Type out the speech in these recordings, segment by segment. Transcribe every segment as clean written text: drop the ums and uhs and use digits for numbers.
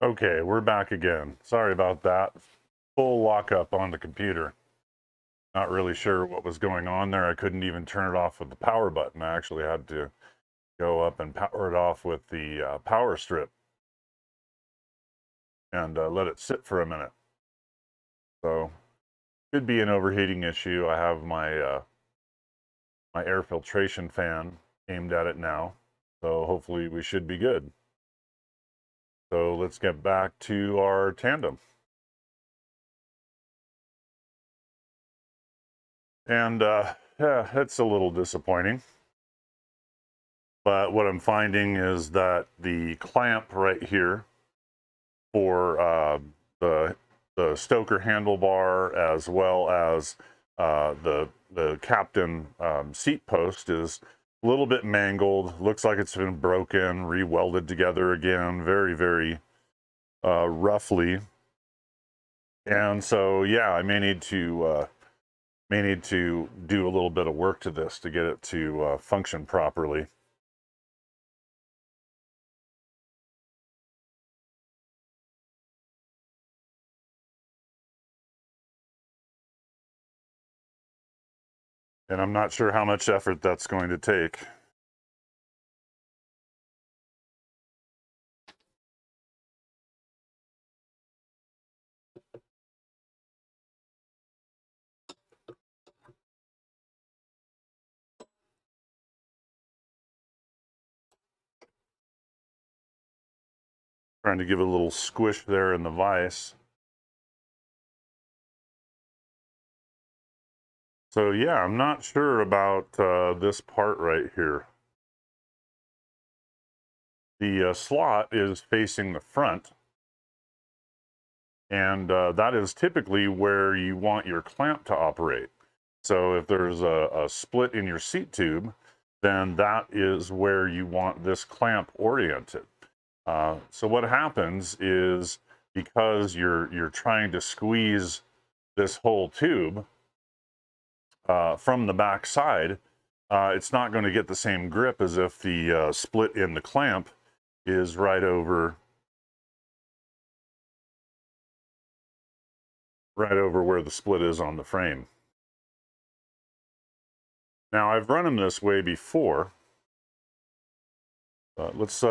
Okay, we're back again. Sorry about that. Full lockup on the computer. Not really sure what was going on there. I couldn't even turn it off with the power button. I actually had to go up and power it off with the power strip and let it sit for a minute. So could be an overheating issue. I have my air filtration fan aimed at it now, so hopefully we should be good. So let's get back to our tandem. And yeah, it's a little disappointing. But what I'm finding is that the clamp right here for the stoker handlebar, as well as the captain seat post, is a little bit mangled. Looks like it's been broken, re-welded together again, very roughly. And so yeah, I may need to do a little bit of work to this to get it to function properly. And I'm not sure how much effort that's going to take. Trying to give it a little squish there in the vise. So yeah, I'm not sure about this part right here. The slot is facing the front, and that is typically where you want your clamp to operate. So if there's a split in your seat tube, then that is where you want this clamp oriented. So what happens is, because you're trying to squeeze this whole tube from the back side, it's not going to get the same grip as if the split in the clamp is right over where the split is on the frame. Now I've run them this way before. Let's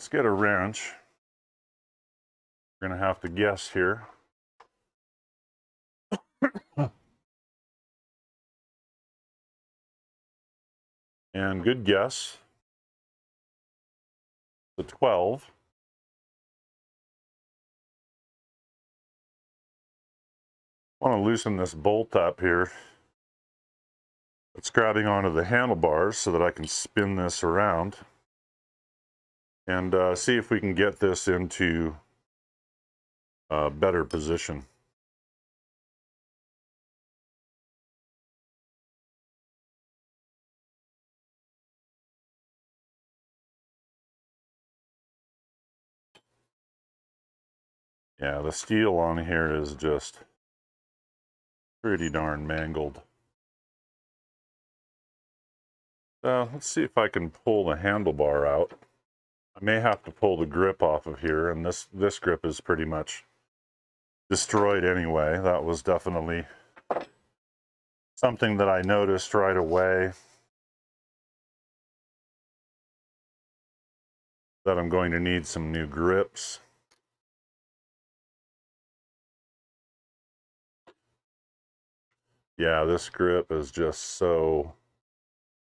get a wrench. We're going to have to guess here. And good guess. The 12. I want to loosen this bolt up here. It's grabbing onto the handlebars so that I can spin this around and see if we can get this into a better position. Yeah, the steel on here is just pretty darn mangled. Let's see if I can pull the handlebar out. I may have to pull the grip off of here, and this grip is pretty much destroyed anyway. That was definitely something that I noticed right away, that I'm going to need some new grips. Yeah, this grip is just so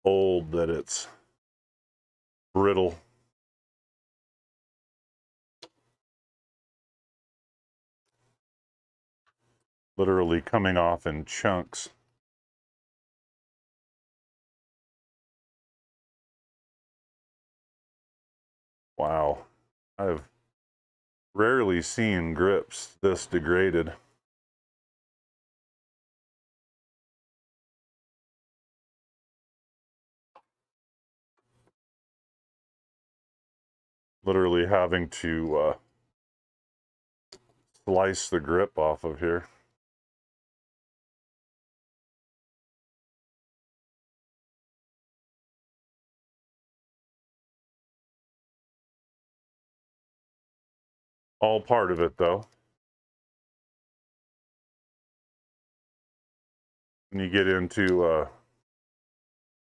old that it's brittle. Literally coming off in chunks. Wow. I've rarely seen grips this degraded. Literally having to slice the grip off of here. all part of it, though. When you get into a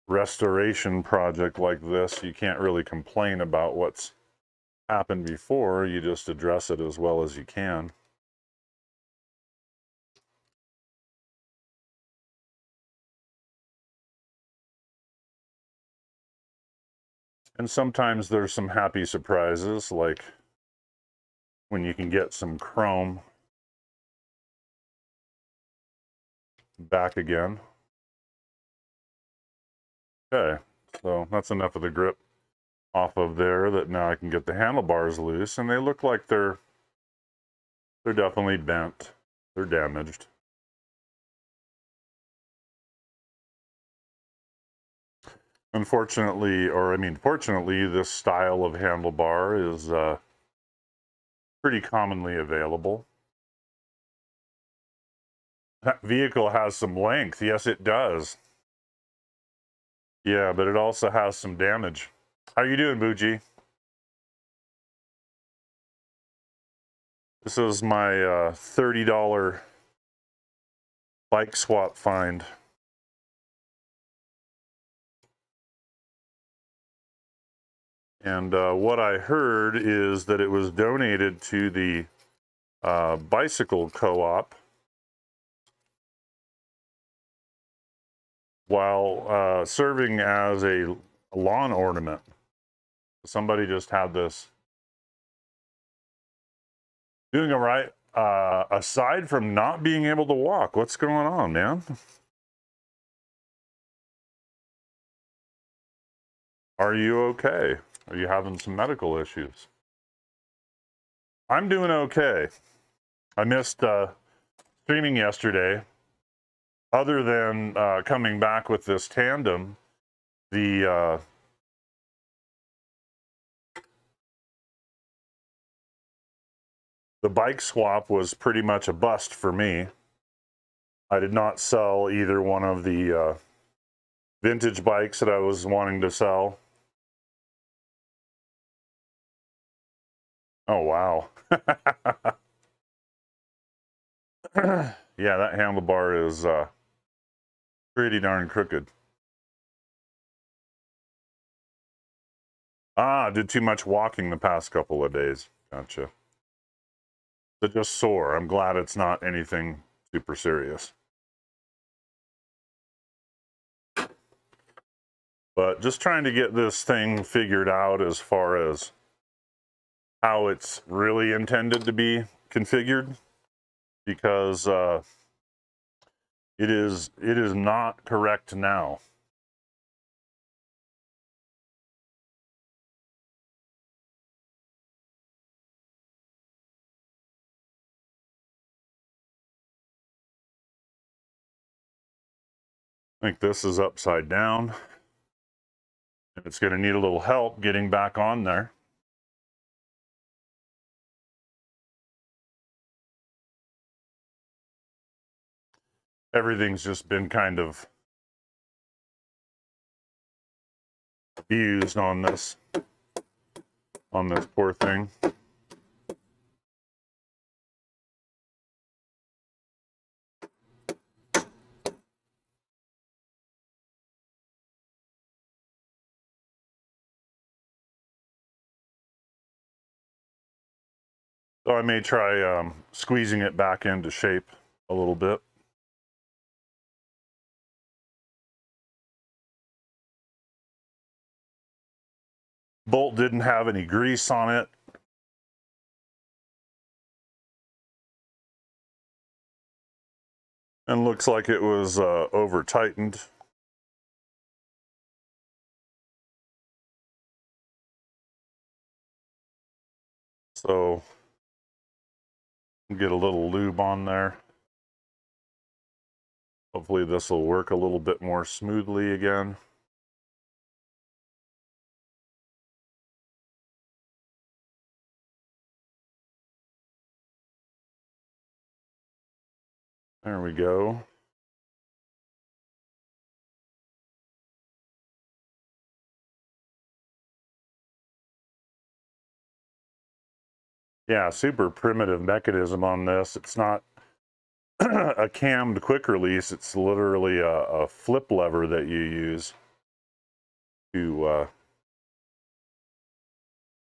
restoration project like this, you can't really complain about what's happened before. You just address it as well as you can. And sometimes there's some happy surprises, like when you can get some chrome back again. Okay, so that's enough of the grip off of there that now I can get the handlebars loose, and they look like they're definitely bent. They're damaged. Unfortunately, or I mean, fortunately, this style of handlebar is pretty commonly available. That vehicle has some length. Yes, it does. Yeah, but it also has some damage. How you doing, Bougie? This is my $30 bike swap find. And what I heard is that it was donated to the bicycle co-op while serving as a lawn ornament. Somebody just had this. Doing all right. Aside from not being able to walk, what's going on, man? Are you okay? Are you having some medical issues? I'm doing okay. I missed streaming yesterday. Other than coming back with this tandem, the bike swap was pretty much a bust for me. I did not sell either one of the vintage bikes that I was wanting to sell. Oh, wow. Yeah, that handlebar is pretty darn crooked. Ah, did too much walking the past couple of days. Gotcha. But just sore. I'm glad it's not anything super serious. But just trying to get this thing figured out as far as how it's really intended to be configured, because it is not correct now. I think this is upside down. It's going to need a little help getting back on there. Everything's just been kind of abused on this poor thing. So I may try squeezing it back into shape a little bit. Bolt didn't have any grease on it. And looks like it was over tightened. So get a little lube on there. Hopefully this will work a little bit more smoothly again. There we go. Yeah, super primitive mechanism on this. It's not a cammed quick release. It's literally a flip lever that you use to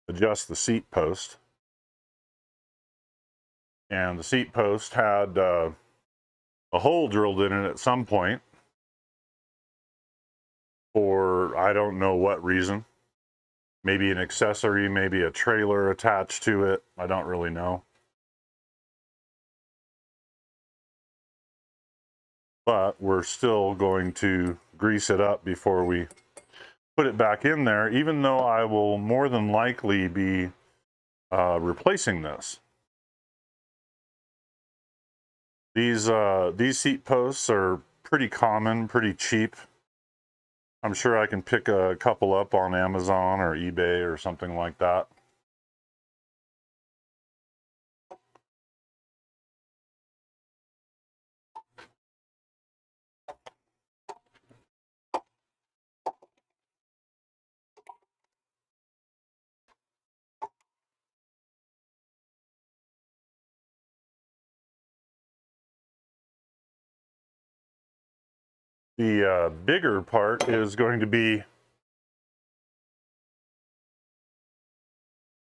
adjust the seat post. And the seat post had a hole drilled in it at some point for I don't know what reason. Maybe an accessory, maybe a trailer attached to it. I don't really know. But we're still going to grease it up before we put it back in there, even though I will more than likely be replacing this. These seat posts are pretty common, pretty cheap. I'm sure I can pick a couple up on Amazon or eBay or something like that. The bigger part is going to be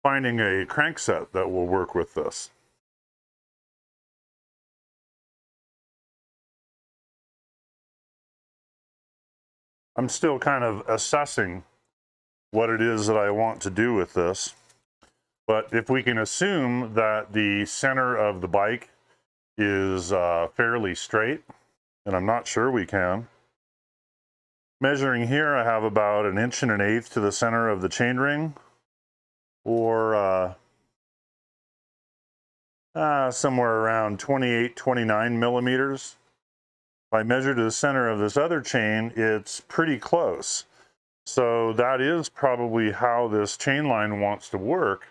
finding a crankset that will work with this. I'm still kind of assessing what it is that I want to do with this. But if we can assume that the center of the bike is fairly straight, and I'm not sure we can. Measuring here, I have about 1 1/8 inches to the center of the chainring, or somewhere around 28, 29 millimeters. If I measure to the center of this other chain, it's pretty close. So that is probably how this chain line wants to work.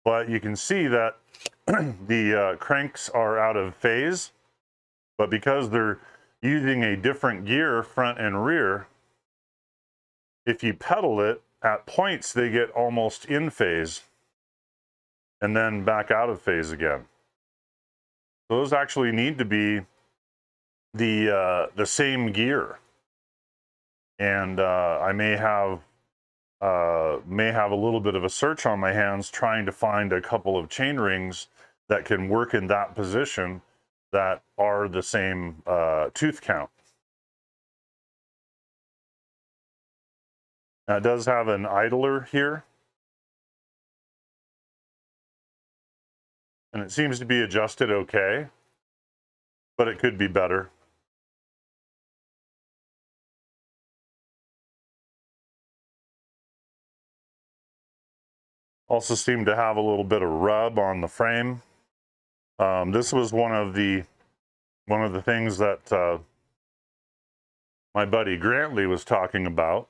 But you can see that the cranks are out of phase. But because they're using a different gear, front and rear, if you pedal it, at points they get almost in phase and then back out of phase again. Those actually need to be the same gear. And I may have a little bit of a search on my hands trying to find a couple of chain rings that can work in that position that are the same tooth count. Now it does have an idler here, and it seems to be adjusted okay, but it could be better. Also seem to have a little bit of rub on the frame. This was one of the things that my buddy Grantley was talking about,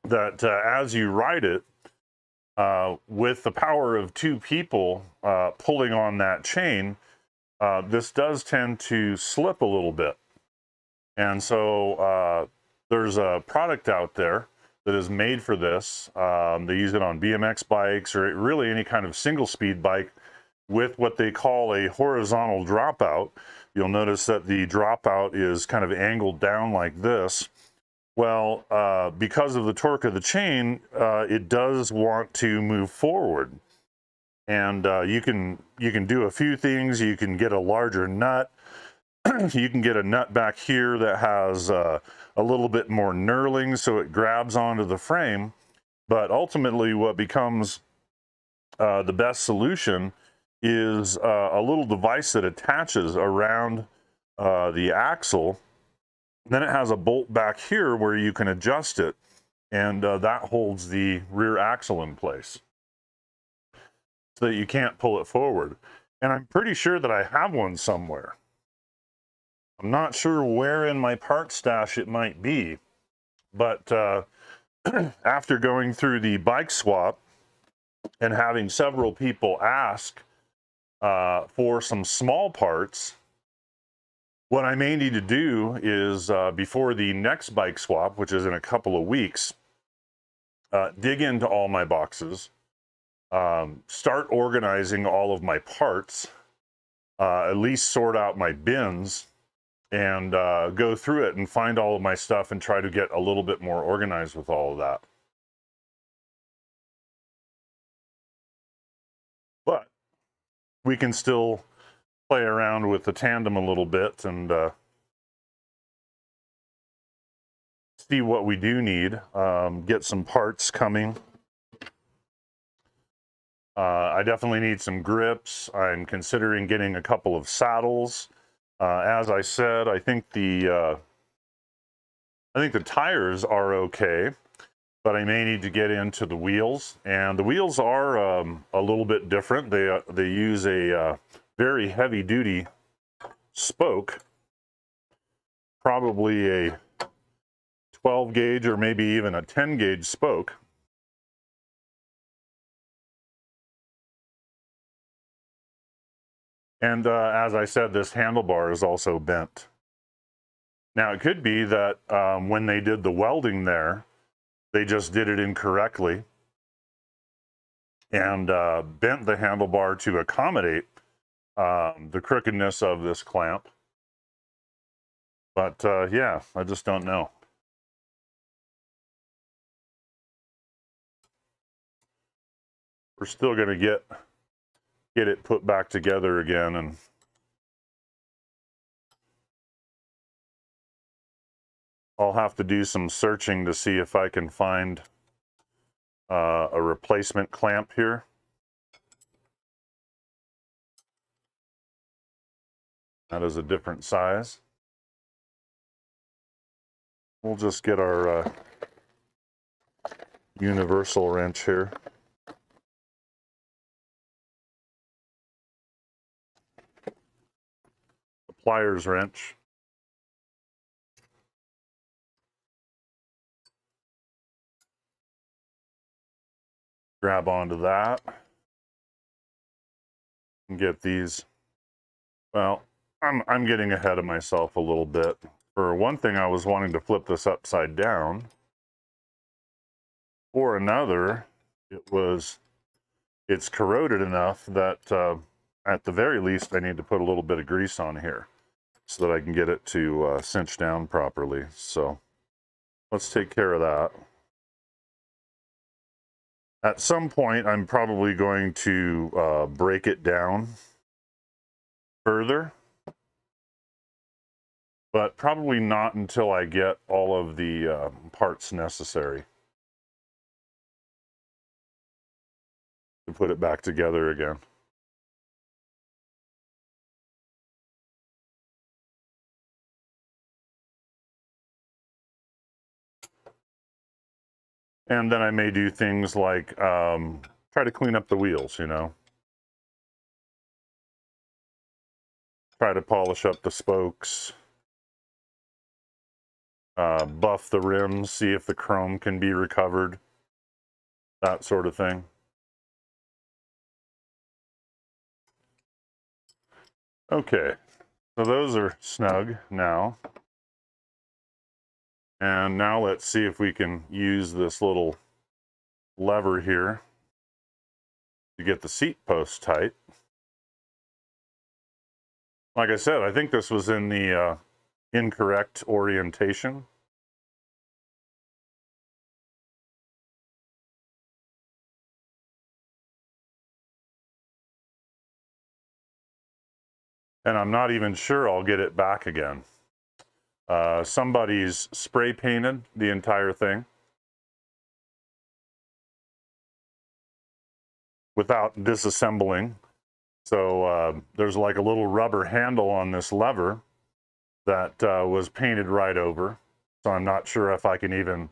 that as you ride it, with the power of 2 people pulling on that chain, this does tend to slip a little bit. And so there's a product out there that is made for this. They use it on BMX bikes or really any kind of single speed bike with what they call a horizontal dropout. You'll notice that the dropout is kind of angled down like this. Well, because of the torque of the chain, it does want to move forward. And you can do a few things. You can get a larger nut. You can get a nut back here that has a little bit more knurling so it grabs onto the frame. But ultimately what becomes the best solution is a little device that attaches around the axle. Then it has a bolt back here where you can adjust it, and that holds the rear axle in place so that you can't pull it forward. And I'm pretty sure that I have one somewhere. I'm not sure where in my part stash it might be, but after going through the bike swap and having several people ask for some small parts, what I may need to do is, before the next bike swap, which is in a couple of weeks, dig into all my boxes, start organizing all of my parts, at least sort out my bins, and go through it and find all of my stuff and try to get a little bit more organized with all of that. But we can still play around with the tandem a little bit and see what we do need, get some parts coming. I definitely need some grips. I'm considering getting a couple of saddles. As I said, I think the tires are okay, but I may need to get into the wheels. And the wheels are a little bit different. They use a very heavy-duty spoke, probably a 12 gauge or maybe even a 10 gauge spoke. And as I said, this handlebar is also bent. Now, it could be that when they did the welding there, they just did it incorrectly and bent the handlebar to accommodate the crookedness of this clamp. But yeah, I just don't know. We're still going to get it put back together again, and I'll have to do some searching to see if I can find a replacement clamp here. That is a different size. We'll just get our universal wrench here. The pliers wrench. Grab onto that and get these. Well, I'm getting ahead of myself a little bit. For one thing, I was wanting to flip this upside down. For another, it's corroded enough that at the very least I need to put a little bit of grease on here so that I can get it to cinch down properly. So let's take care of that. At some point, I'm probably going to break it down further, but probably not until I get all of the parts necessary to put it back together again. And then I may do things like try to clean up the wheels, you know. Try to polish up the spokes. Buff the rims, see if the chrome can be recovered. That sort of thing. Okay, so those are snug now. And now let's see if we can use this little lever here to get the seat post tight. Like I said, I think this was in the incorrect orientation. And I'm not even sure I'll get it back again. Somebody's spray painted the entire thing without disassembling. So there's like a little rubber handle on this lever that was painted right over. So I'm not sure if I can even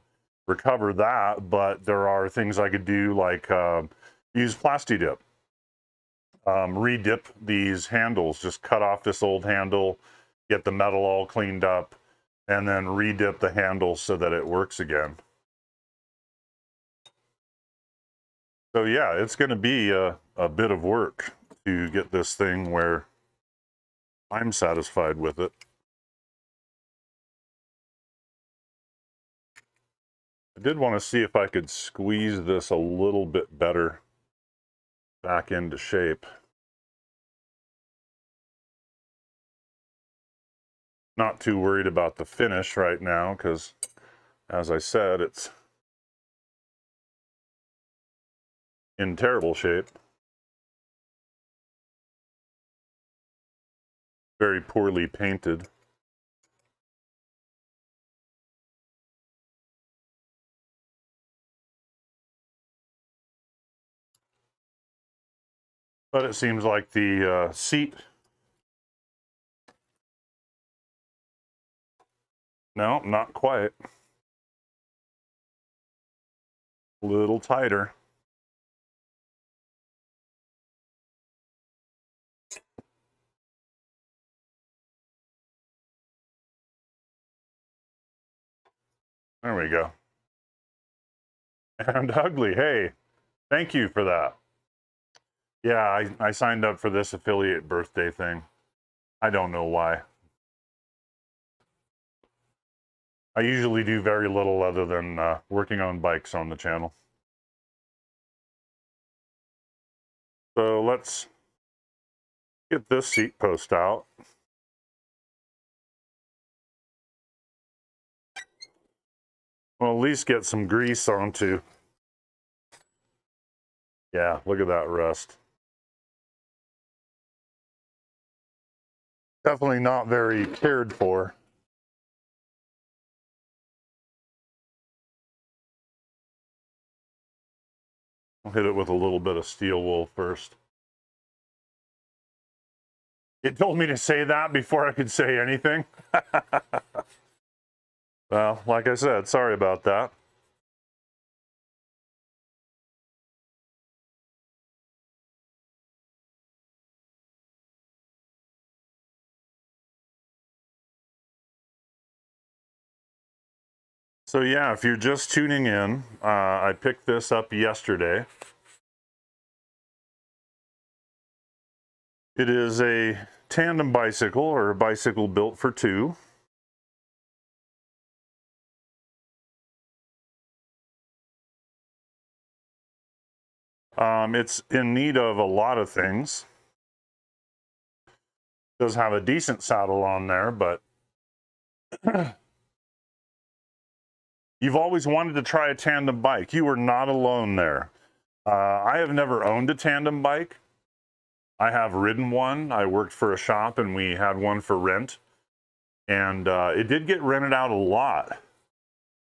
recover that, but there are things I could do, like use Plasti-Dip. Re-dip these handles, just cut off this old handle, get the metal all cleaned up, and then re-dip the handle so that it works again. So yeah, it's going to be a bit of work to get this thing where I'm satisfied with it. I did want to see if I could squeeze this a little bit better back into shape. Not too worried about the finish right now because, as I said, it's in terrible shape. Very poorly painted. But it seems like the seat, no, not quite. A little tighter. There we go. And ugly, hey, thank you for that. Yeah, I signed up for this affiliate birthday thing. I don't know why. I usually do very little other than working on bikes on the channel. So let's get this seat post out. Well, at least get some grease onto. Yeah, look at that rust. Definitely not very cared for. I'll hit it with a little bit of steel wool first. It told me to say that before I could say anything. Well, like I said, sorry about that. So yeah, if you're just tuning in, I picked this up yesterday. It is a tandem bicycle, or a bicycle built for two. It's in need of a lot of things. It does have a decent saddle on there, but you've always wanted to try a tandem bike. You were not alone there. I have never owned a tandem bike. I have ridden one. I worked for a shop and we had one for rent. And it did get rented out a lot.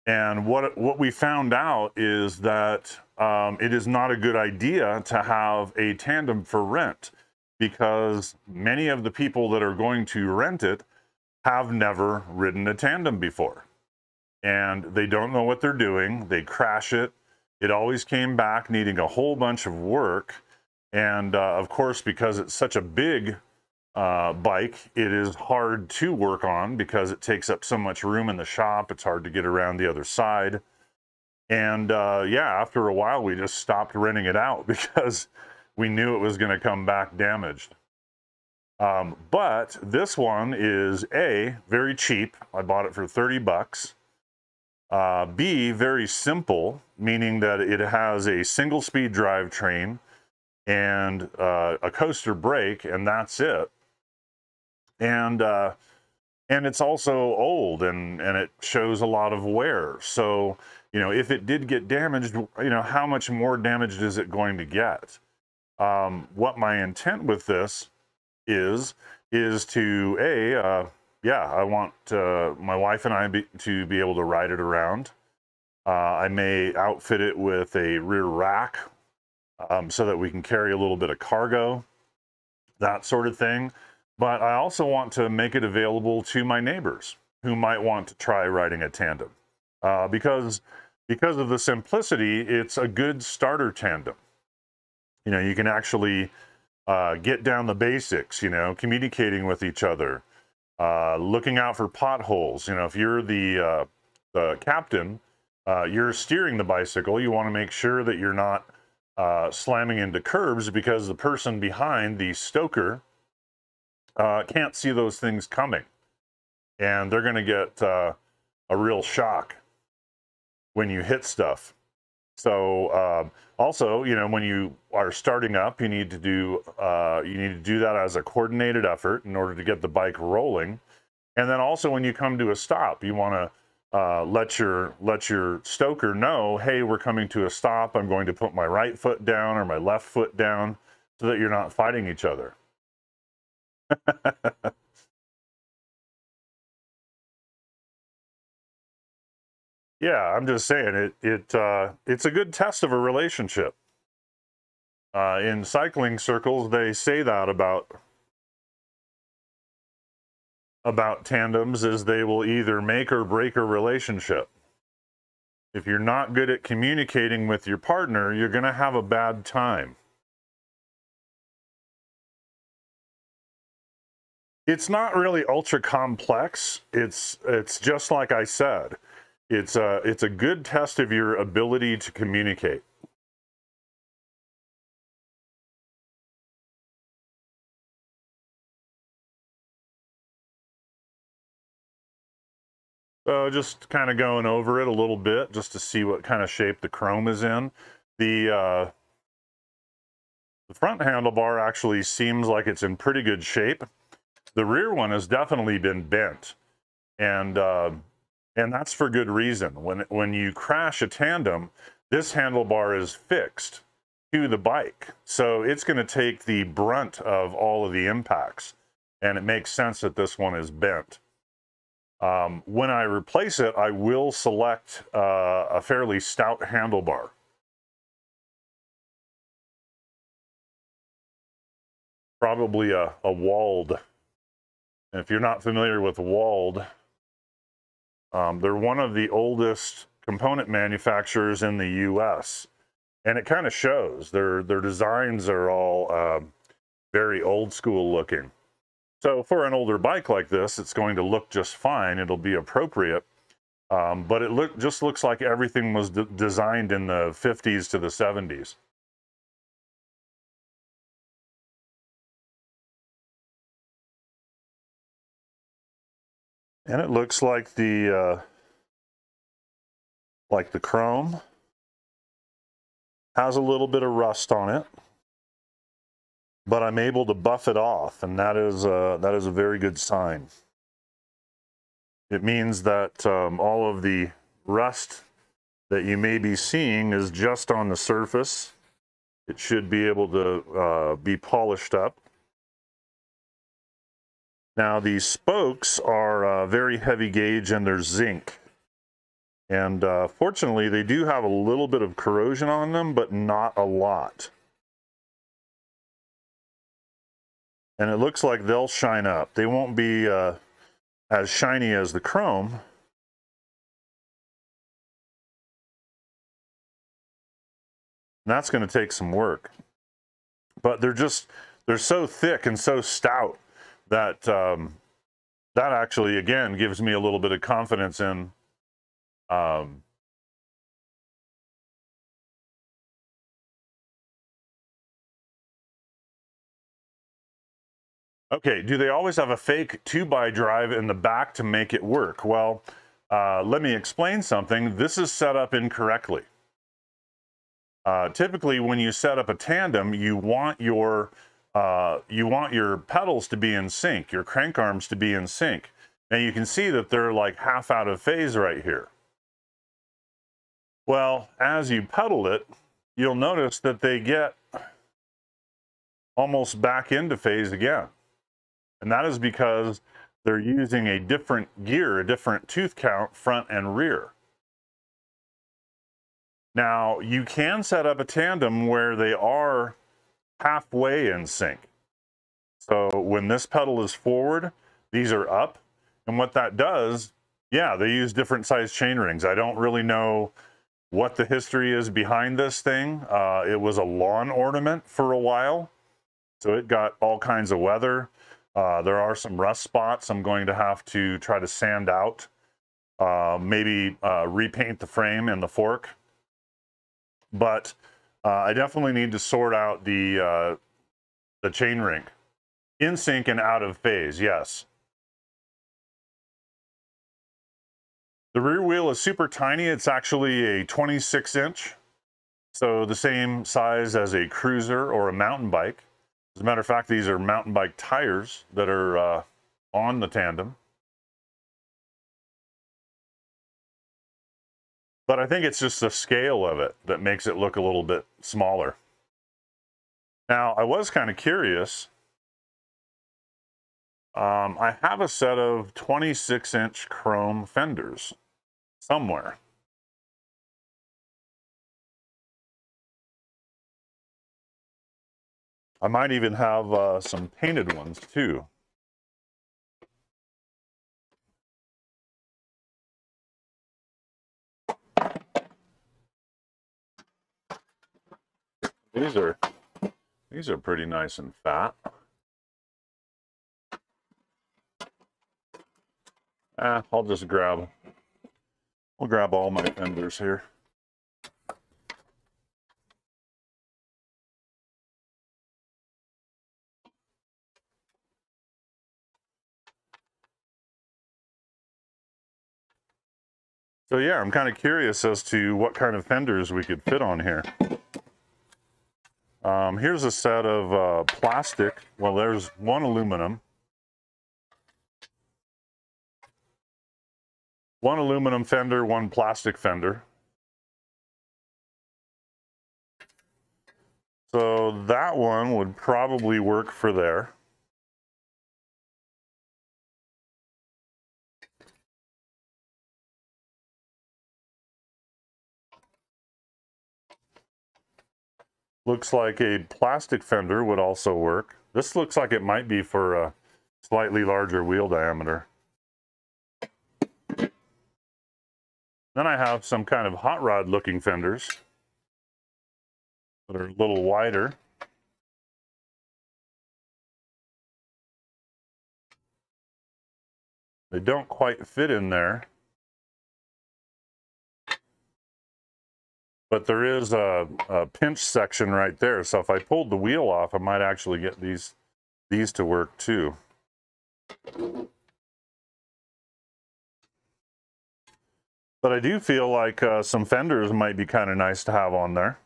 And what we found out is that it is not a good idea to have a tandem for rent, because many of the people that are going to rent it have never ridden a tandem before. And they don't know what they're doing. They crash it. It always came back needing a whole bunch of work. And of course, because it's such a big bike, it is hard to work on because it takes up so much room in the shop. It's hard to get around the other side. And yeah, after a while, we just stopped renting it out because we knew it was going to come back damaged. But this one is A, very cheap. I bought it for 30 bucks. B, very simple, meaning that it has a single speed drivetrain and a coaster brake, and that's it. And it's also old, and it shows a lot of wear. So, you know, if it did get damaged, you know, how much more damaged is it going to get? What my intent with this is to yeah, I want my wife and I to be able to ride it around. I may outfit it with a rear rack so that we can carry a little bit of cargo, that sort of thing. But I also want to make it available to my neighbors who might want to try riding a tandem. Because of the simplicity, it's a good starter tandem. You know, you can actually get down the basics, you know, communicating with each other, looking out for potholes. You know, if you're the captain, you're steering the bicycle, you want to make sure that you're not slamming into curbs, because the person behind, the stoker, can't see those things coming, and they're going to get a real shock when you hit stuff. So also, you know, when you are starting up, you need to do that as a coordinated effort in order to get the bike rolling. And then also when you come to a stop, you want to let your stoker know, hey, we're coming to a stop. I'm going to put my right foot down or my left foot down so that you're not fighting each other. Yeah, I'm just saying it's a good test of a relationship. In cycling circles, they say that about tandems is they will either make or break a relationship. If you're not good at communicating with your partner, you're going to have a bad time. It's not really ultra complex. It's just like I said. It's a good test of your ability to communicate. So just kind of going over it a little bit just to see what kind of shape the chrome is in. The front handlebar actually seems like it's in pretty good shape. The rear one has definitely been bent, and that's for good reason. When you crash a tandem, this handlebar is fixed to the bike, so it's going to take the brunt of all of the impacts, and it makes sense that this one is bent. When I replace it, I will select a fairly stout handlebar. Probably a walled. And if you're not familiar with walled, they're one of the oldest component manufacturers in the US. And it kind of shows. Their designs are all very old school looking. So for an older bike like this, it's going to look just fine. It'll be appropriate. But it just looks like everything was designed in the 50s to the 70s. And it looks like the chrome has a little bit of rust on it, but I'm able to buff it off, and that is a very good sign. It means that all of the rust that you may be seeing is just on the surface. It should be able to be polished up. Now these spokes are very heavy gauge and they're zinc. And fortunately, they do have a little bit of corrosion on them, but not a lot. And it looks like they'll shine up. They won't be as shiny as the chrome. And that's going to take some work. But they're so thick and so stout that that actually, again, gives me a little bit of confidence in okay, do they always have a fake 2x drive in the back to make it work? Well, let me explain something. This is set up incorrectly. Typically, when you set up a tandem, you want your pedals to be in sync, your crank arms to be in sync. Now you can see that they're like half out of phase right here. Well, as you pedal it, you'll notice that they get almost back into phase again. And that is because they're using a different gear, a different tooth count, front and rear. Now, you can set up a tandem where they are halfway in sync. So when this pedal is forward, these are up. And what that does, yeah, they use different size chain rings. I don't really know what the history is behind this thing. It was a lawn ornament for a while, so it got all kinds of weather. There are some rust spots I'm going to have to try to sand out, maybe repaint the frame and the fork. But I definitely need to sort out the chain ring. In sync and out of phase, yes. The rear wheel is super tiny. It's actually a 26-inch. So the same size as a cruiser or a mountain bike. As a matter of fact, these are mountain bike tires that are on the tandem. But I think it's just the scale of it that makes it look a little bit smaller. Now, I was kind of curious. I have a set of 26-inch chrome fenders somewhere. I might even have some painted ones too. These are pretty nice and fat. I'll just grab all my fenders here. So yeah, I'm kind of curious as to what kind of fenders we could fit on here. Here's a set of plastic. Well, there's one aluminum. One aluminum fender, one plastic fender. So that one would probably work for there. Looks like a plastic fender would also work. This looks like it might be for a slightly larger wheel diameter. Then I have some kind of hot rod looking fenders that are a little wider. They don't quite fit in there. But there is a pinch section right there. So if I pulled the wheel off, I might actually get these to work too. But I do feel like some fenders might be kind of nice to have on there.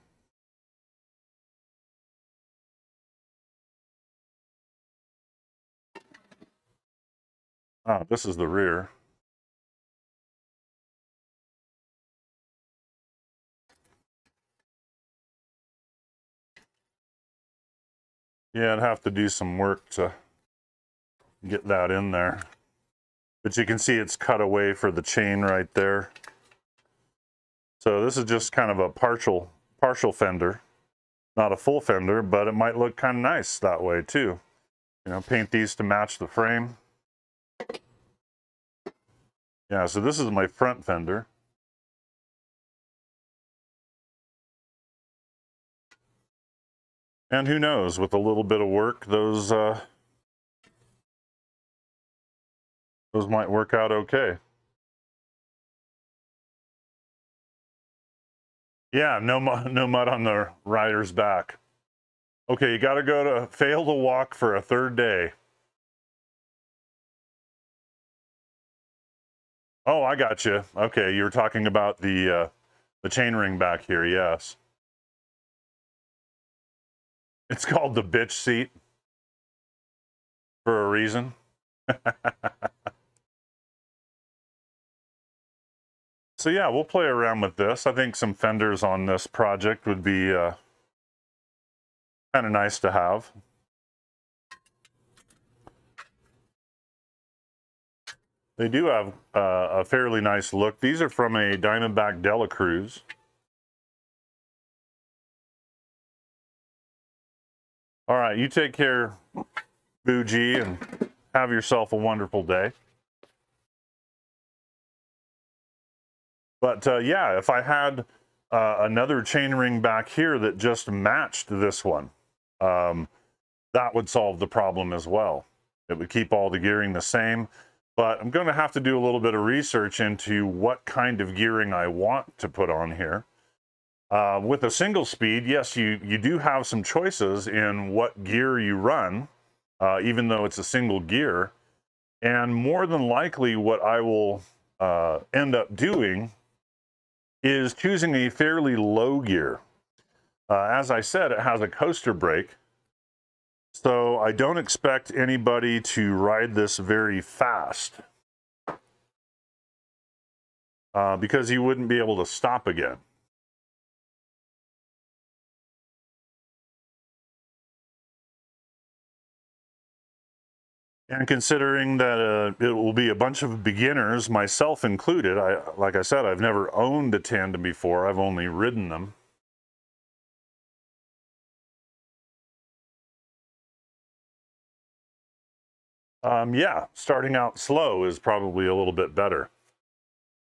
Oh, this is the rear. Yeah, I'd have to do some work to get that in there. But you can see it's cut away for the chain right there. So this is just kind of a partial fender. Not a full fender, but it might look kind of nice that way too. You know, paint these to match the frame. Yeah, so this is my front fender. And who knows, with a little bit of work, those might work out okay. Yeah, no mud on the rider's back. Okay, you got to fail to walk for a third day. Oh, I got you. Okay, you were talking about the chain ring back here, yes. It's called the bitch seat for a reason. So yeah, we'll play around with this. I think some fenders on this project would be kind of nice to have. They do have a fairly nice look. These are from a Diamondback Delacruz. All right, you take care, Bougie, and have yourself a wonderful day. But yeah, if I had another chainring back here that just matched this one, that would solve the problem as well. It would keep all the gearing the same. But I'm going to have to do a little bit of research into what kind of gearing I want to put on here. With a single speed, yes, you do have some choices in what gear you run, even though it's a single gear. And more than likely, what I will end up doing is choosing a fairly low gear. As I said, it has a coaster brake, so I don't expect anybody to ride this very fast because you wouldn't be able to stop again. And considering that it will be a bunch of beginners, myself included, like I said, I've never owned a tandem before. I've only ridden them. Yeah, starting out slow is probably a little bit better.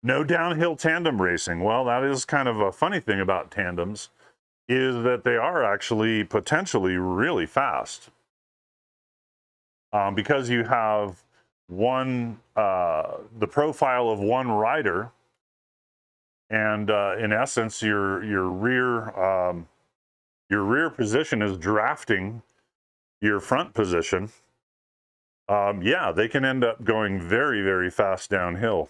No downhill tandem racing. Well, that is kind of a funny thing about tandems, is that they are actually potentially really fast. Because you have the profile of one rider, and in essence, your rear position is drafting your front position. Yeah, they can end up going very, very fast downhill.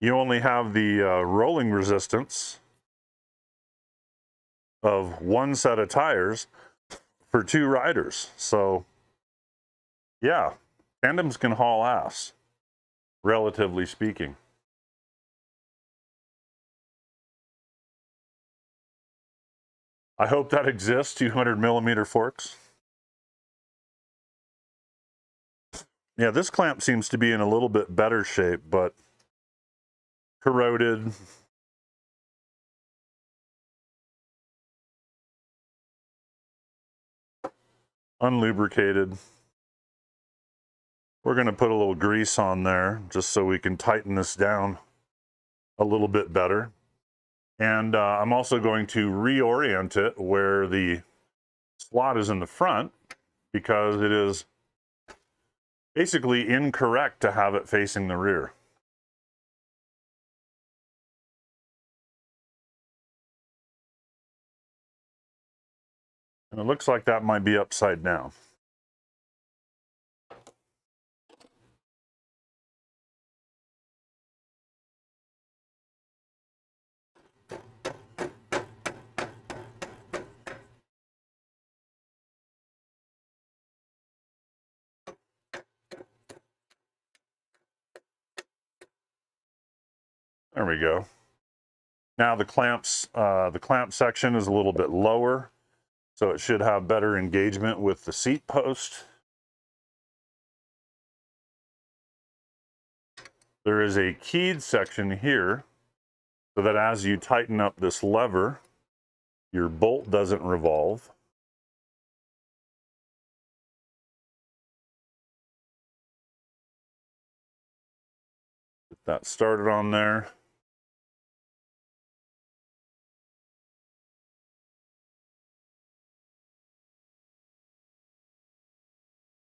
You only have the rolling resistance of one set of tires for 2 riders. So, yeah, tandems can haul ass, relatively speaking. I hope that exists, 200mm forks. Yeah, this clamp seems to be in a little bit better shape, but corroded. Unlubricated. We're going to put a little grease on there just so we can tighten this down a little bit better. And I'm also going to reorient it where the slot is in the front, because it is basically incorrect to have it facing the rear. And it looks like that might be upside down. There we go. Now the clamp section is a little bit lower, so it should have better engagement with the seat post. There is a keyed section here, so that as you tighten up this lever, your bolt doesn't revolve. Get that started on there.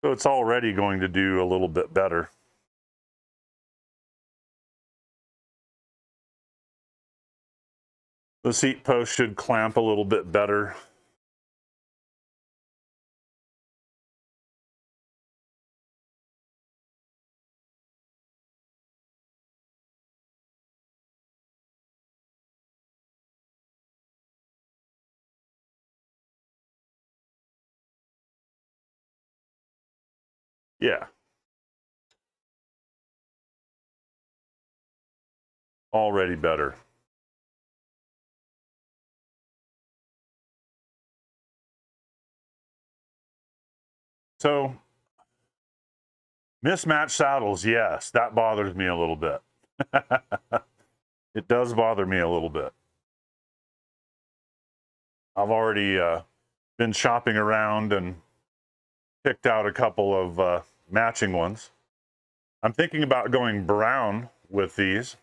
So it's already going to do a little bit better. The seat post should clamp a little bit better. Yeah. Already better. So, mismatched saddles, yes, that bothers me a little bit. It does bother me a little bit. I've already been shopping around and picked out a couple of matching ones. I'm thinking about going brown with these.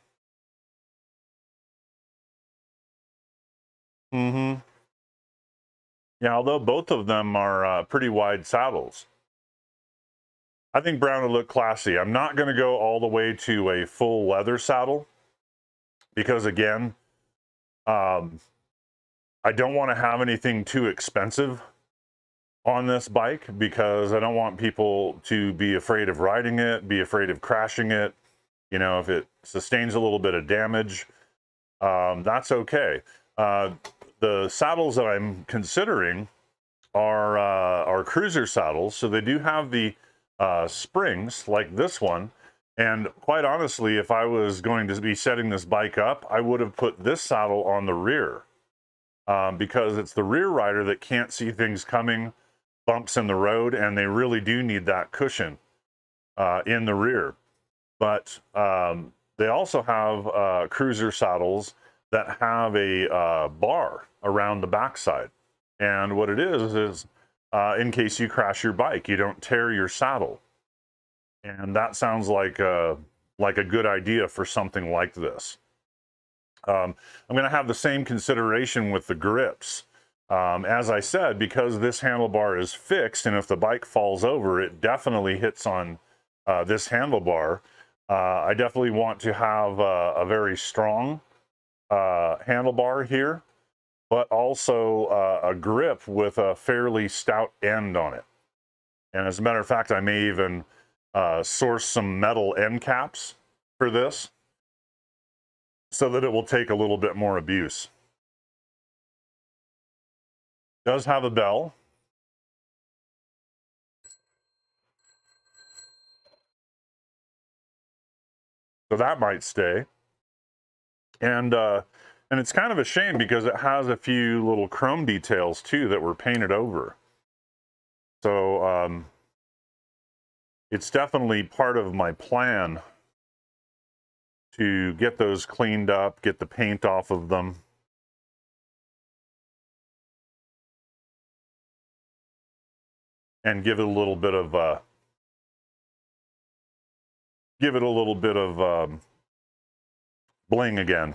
Mm-hmm. Yeah, although both of them are pretty wide saddles. I think brown would look classy. I'm not going to go all the way to a full leather saddle because, again, I don't want to have anything too expensive on this bike because I don't want people to be afraid of riding it, be afraid of crashing it. You know, if it sustains a little bit of damage, that's okay. The saddles that I'm considering are cruiser saddles, so they do have the springs like this one. And quite honestly, if I was going to be setting this bike up, I would have put this saddle on the rear because it's the rear rider that can't see things coming, bumps in the road, and they really do need that cushion in the rear. But they also have cruiser saddles that have a bar around the backside. And what it is in case you crash your bike, you don't tear your saddle. And that sounds like a good idea for something like this. I'm going to have the same consideration with the grips. As I said, because this handlebar is fixed, and if the bike falls over, it definitely hits on this handlebar. I definitely want to have a very strong handlebar here, but also a grip with a fairly stout end on it. And as a matter of fact, I may even source some metal end caps for this so that it will take a little bit more abuse. It does have a bell. So that might stay. And it's kind of a shame because it has a few little chrome details too that were painted over. So it's definitely part of my plan to get those cleaned up, get the paint off of them. And give it a little bit of bling again.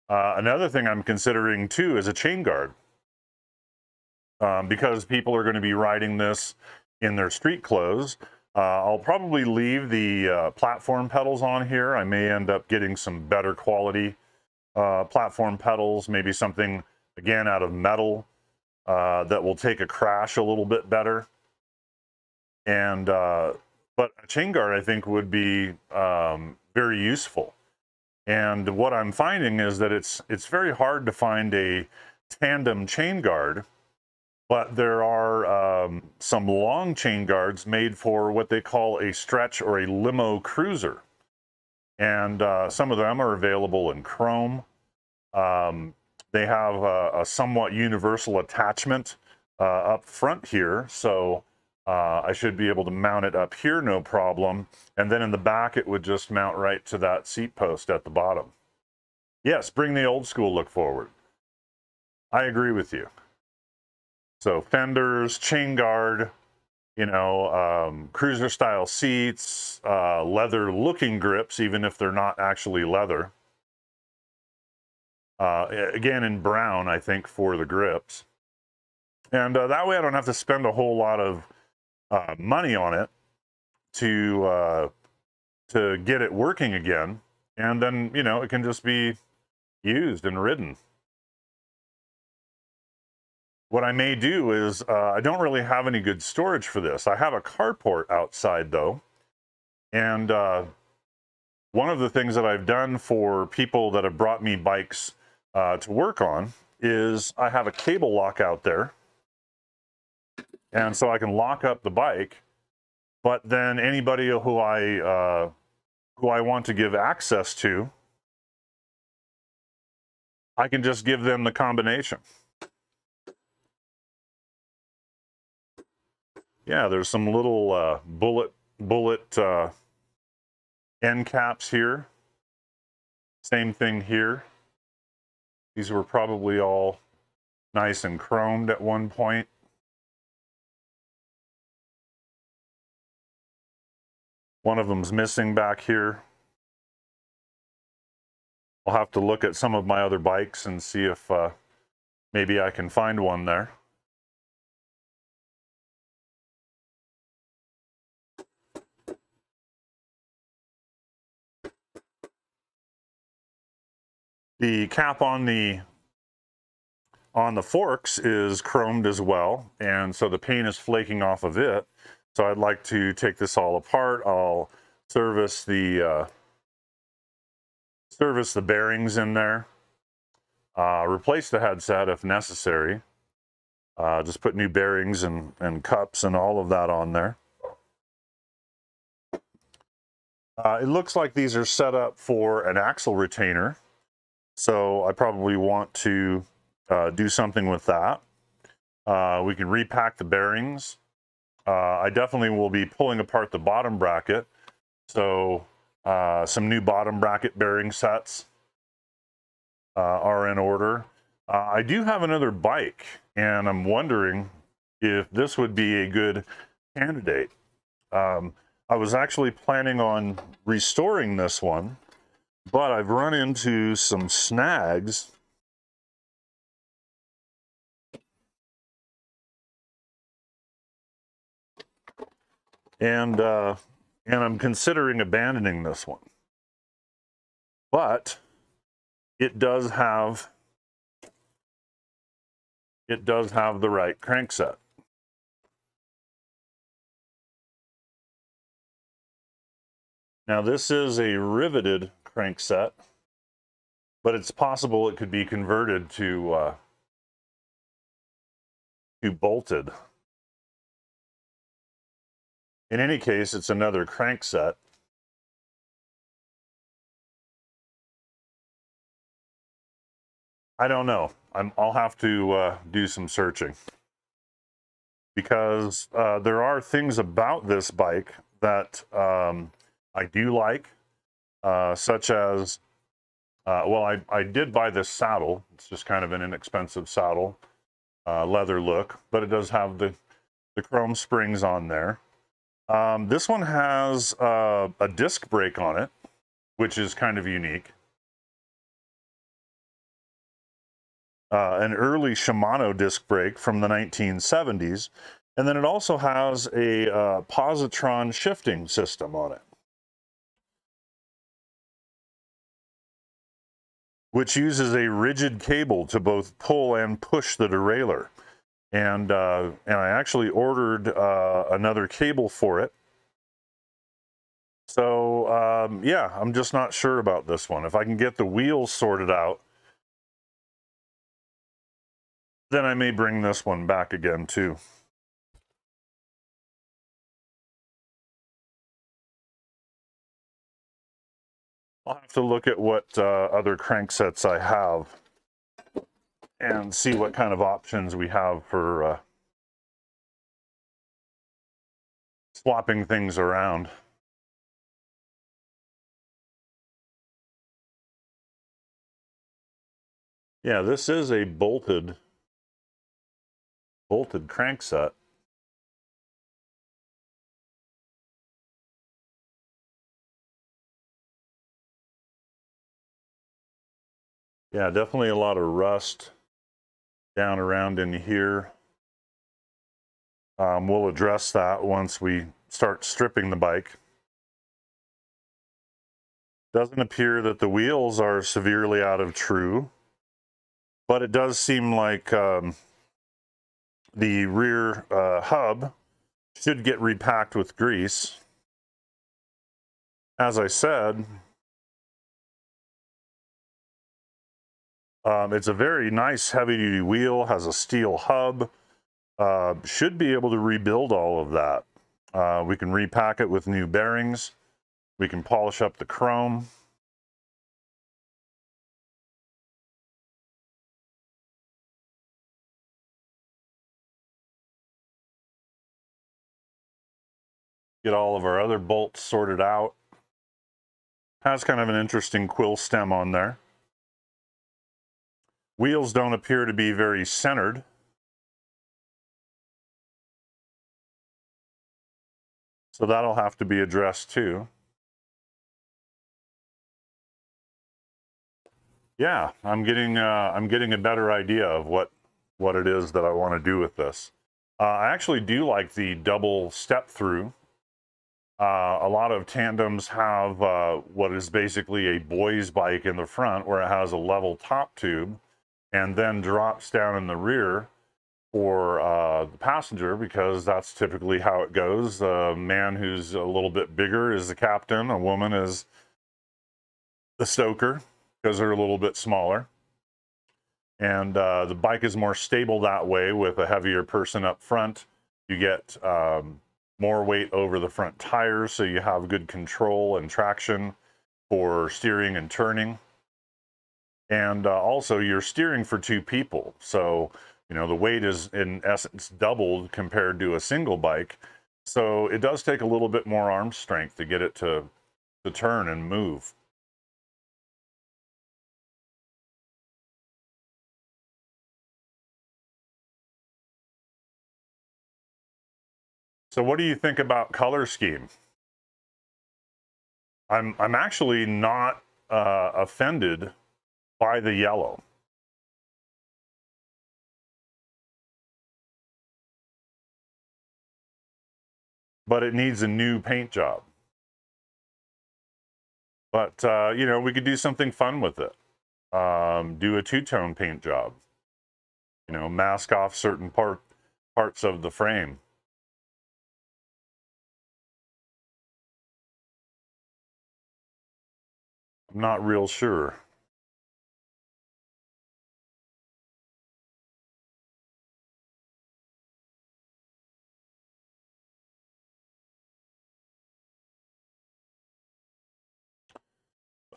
Another thing I'm considering too is a chain guard. Because people are going to be riding this in their street clothes. I'll probably leave the platform pedals on here. I may end up getting some better quality platform pedals, maybe something, again, out of metal that will take a crash a little bit better. And but a chain guard, I think, would be very useful. And what I'm finding is that it's very hard to find a tandem chain guard, but there are some long chain guards made for what they call a stretch or a limo cruiser. And some of them are available in chrome. They have a somewhat universal attachment up front here, so I should be able to mount it up here, no problem. And then in the back, it would just mount right to that seat post at the bottom. Yes, bring the old school look forward. I agree with you. So fenders, chain guard, you know, cruiser style seats, leather looking grips, even if they're not actually leather. Again, in brown, I think, for the grips. And that way I don't have to spend a whole lot of money on it to get it working again. And then, you know, it can just be used and ridden. What I may do is, I don't really have any good storage for this. I have a carport outside though. And one of the things that I've done for people that have brought me bikes to work on is I have a cable lock out there. And so I can lock up the bike, but then anybody who I want to give access to, I can just give them the combination. Yeah, there's some little bullet end caps here. Same thing here. These were probably all nice and chromed at one point. One of them's missing back here. I'll have to look at some of my other bikes and see if maybe I can find one there. The cap on the on the forks is chromed as well, and so the paint is flaking off of it. So I'd like to take this all apart. I'll service the bearings in there, replace the headset if necessary, just put new bearings and cups and all of that on there. It looks like these are set up for an axle retainer, so I probably want to do something with that. We can repack the bearings. I definitely will be pulling apart the bottom bracket, so some new bottom bracket bearing sets are in order. I do have another bike, and I'm wondering if this would be a good candidate. I was actually planning on restoring this one, but I've run into some snags. And I'm considering abandoning this one. But it does have the right crankset. Now this is a riveted crankset, but it's possible it could be converted to bolted. In any case, it's another crankset. I don't know. I'll have to do some searching, because there are things about this bike that I do like, such as, well, I did buy this saddle. It's just kind of an inexpensive saddle, leather look, but it does have the chrome springs on there. This one has a disc brake on it, which is kind of unique. An early Shimano disc brake from the 1970s. And then it also has a positron shifting system on it, which uses a rigid cable to both pull and push the derailleur. And I actually ordered another cable for it. So yeah, I'm just not sure about this one. If I can get the wheels sorted out, then I may bring this one back again too. I'll have to look at what other cranksets I have and see what kind of options we have for swapping things around. Yeah, this is a bolted crankset. Yeah, definitely a lot of rust down around in here. We'll address that once we start stripping the bike. Doesn't appear that the wheels are severely out of true, but it does seem like the rear hub should get repacked with grease. As I said, it's a very nice heavy-duty wheel, has a steel hub. Should be able to rebuild all of that. We can repack it with new bearings. We can polish up the chrome. Get all of our other bolts sorted out. Has kind of an interesting quill stem on there. Wheels don't appear to be very centered. So that'll have to be addressed too. Yeah, I'm getting a better idea of what it is that I want to do with this. I actually do like the double step through. A lot of tandems have what is basically a boy's bike in the front, where it has a level top tube, and then drops down in the rear for the passenger, because that's typically how it goes. A man who's a little bit bigger is the captain, a woman is the stoker, because they're a little bit smaller. And the bike is more stable that way with a heavier person up front. You get more weight over the front tires, so you have good control and traction for steering and turning. And also you're steering for two people. So, you know, the weight is in essence doubled compared to a single bike. So it does take a little bit more arm strength to get it to turn and move. So what do you think about color scheme? I'm actually not offended by the yellow. But it needs a new paint job. But you know, we could do something fun with it. Do a two-tone paint job. You know, mask off certain parts of the frame. I'm not real sure.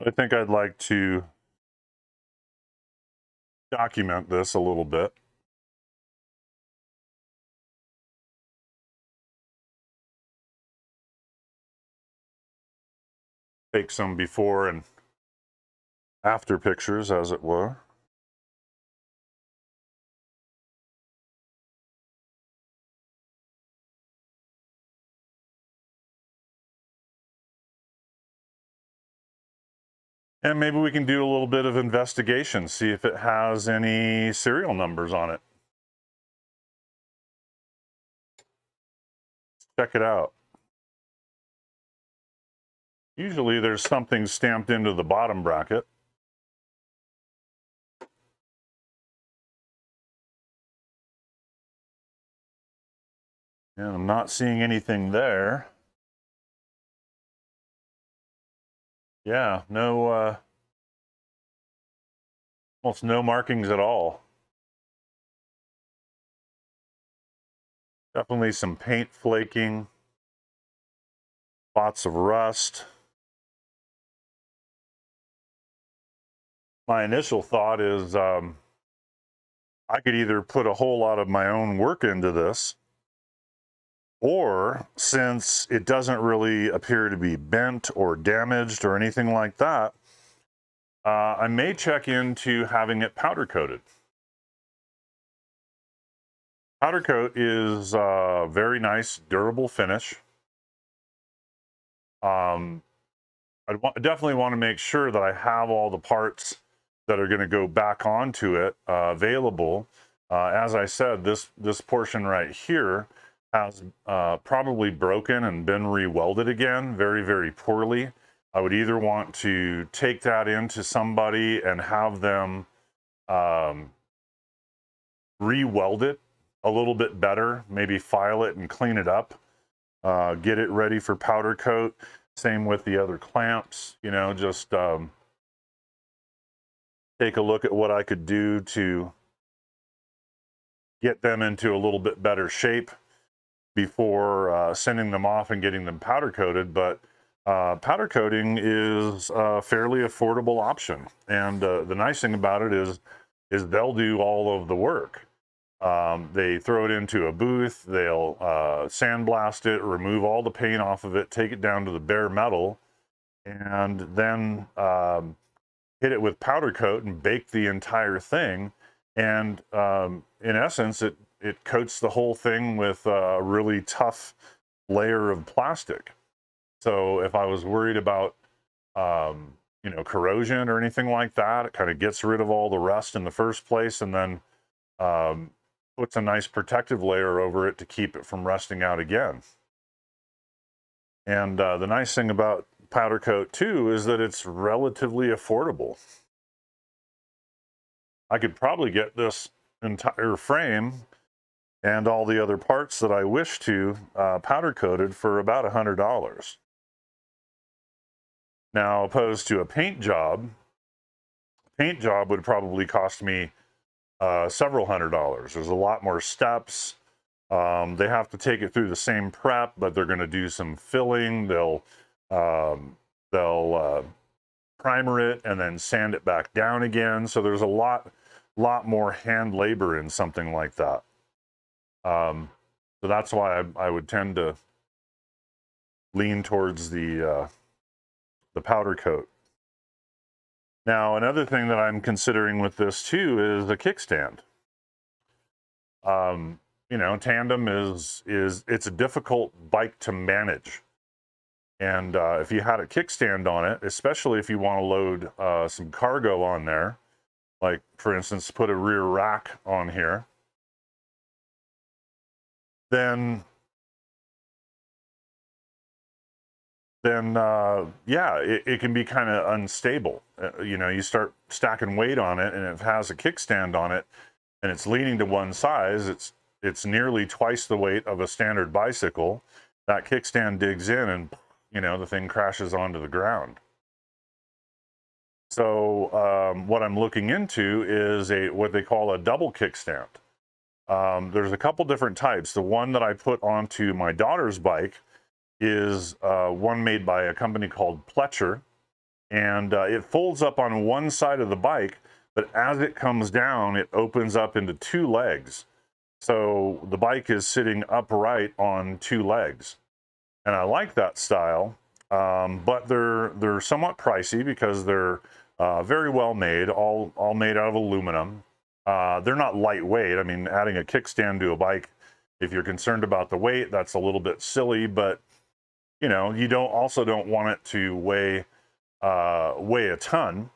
I think I'd like to document this a little bit. Take some before and after pictures, as it were. And maybe we can do a little bit of investigation, see if it has any serial numbers on it. Check it out. Usually there's something stamped into the bottom bracket. And I'm not seeing anything there. Yeah, no, almost no markings at all. Definitely some paint flaking, lots of rust. My initial thought is I could either put a whole lot of my own work into this, or since it doesn't really appear to be bent or damaged or anything like that, I may check into having it powder coated. Powder coat is a very nice, durable finish. I definitely want to make sure that I have all the parts that are going to go back onto it available. As I said, this portion right here has probably broken and been re-welded again very, very poorly. I would either want to take that into somebody and have them re-weld it a little bit better, maybe file it and clean it up, get it ready for powder coat. Same with the other clamps, you know, just take a look at what I could do to get them into a little bit better shape before sending them off and getting them powder coated. But powder coating is a fairly affordable option. And the nice thing about it is they'll do all of the work. They throw it into a booth, they'll sandblast it, remove all the paint off of it, take it down to the bare metal, and then hit it with powder coat and bake the entire thing. And in essence, it coats the whole thing with a really tough layer of plastic. So if I was worried about you know, corrosion or anything like that, it kind of gets rid of all the rust in the first place, and then puts a nice protective layer over it to keep it from rusting out again. And the nice thing about powder coat too is that it's relatively affordable. I could probably get this entire frame and all the other parts that I wish to powder coated for about $100. Now, opposed to a paint job would probably cost me several $100s. There's a lot more steps. They have to take it through the same prep, but they're going to do some filling. They'll primer it and then sand it back down again. So there's a lot more hand labor in something like that. So that's why I would tend to lean towards the powder coat. Now, another thing that I'm considering with this too is a kickstand. You know, tandem is it's a difficult bike to manage. And if you had a kickstand on it, especially if you want to load some cargo on there, like for instance, put a rear rack on here, then yeah, it can be kind of unstable. You know, you start stacking weight on it, and if it has a kickstand on it, and it's leaning to one side, it's nearly twice the weight of a standard bicycle. That kickstand digs in, and you know, the thing crashes onto the ground. So what I'm looking into is what they call a double kickstand. There's a couple different types. The one that I put onto my daughter's bike is one made by a company called Pletcher, and it folds up on one side of the bike, but as it comes down, it opens up into two legs. So the bike is sitting upright on two legs. And I like that style, but they're somewhat pricey because they're very well made, all made out of aluminum. They're not lightweight. I mean, adding a kickstand to a bike, if you're concerned about the weight, that's a little bit silly, but you know, you also don't want it to weigh a ton.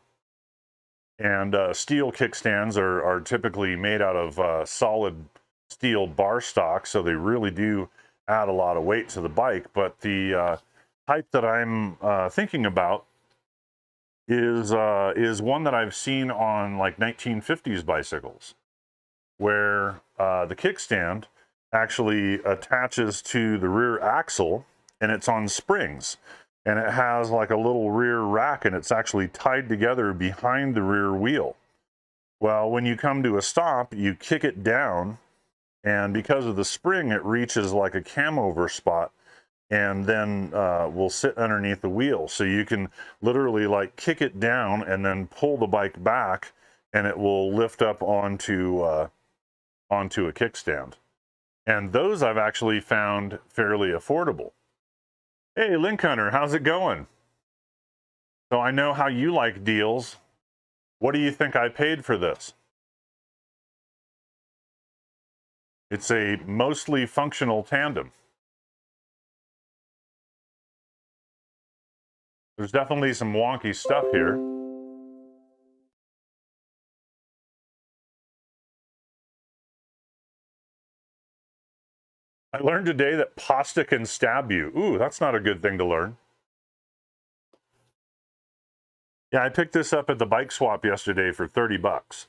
And steel kickstands are typically made out of solid steel bar stock, so they really do add a lot of weight to the bike. But the type that I'm thinking about is one that I've seen on like 1950s bicycles, where the kickstand actually attaches to the rear axle, and it's on springs, and it has like a little rear rack, and it's actually tied together behind the rear wheel. Well, when you come to a stop, you kick it down, and because of the spring, it reaches like a cam over spot, and then will sit underneath the wheel. So you can literally like kick it down and then pull the bike back, and it will lift up onto a kickstand. And those I've actually found fairly affordable. Hey, Link Hunter, how's it going? So I know how you like deals. What do you think I paid for this? It's a mostly functional tandem. There's definitely some wonky stuff here. I learned today that pasta can stab you. Ooh, that's not a good thing to learn. Yeah, I picked this up at the bike swap yesterday for 30 bucks.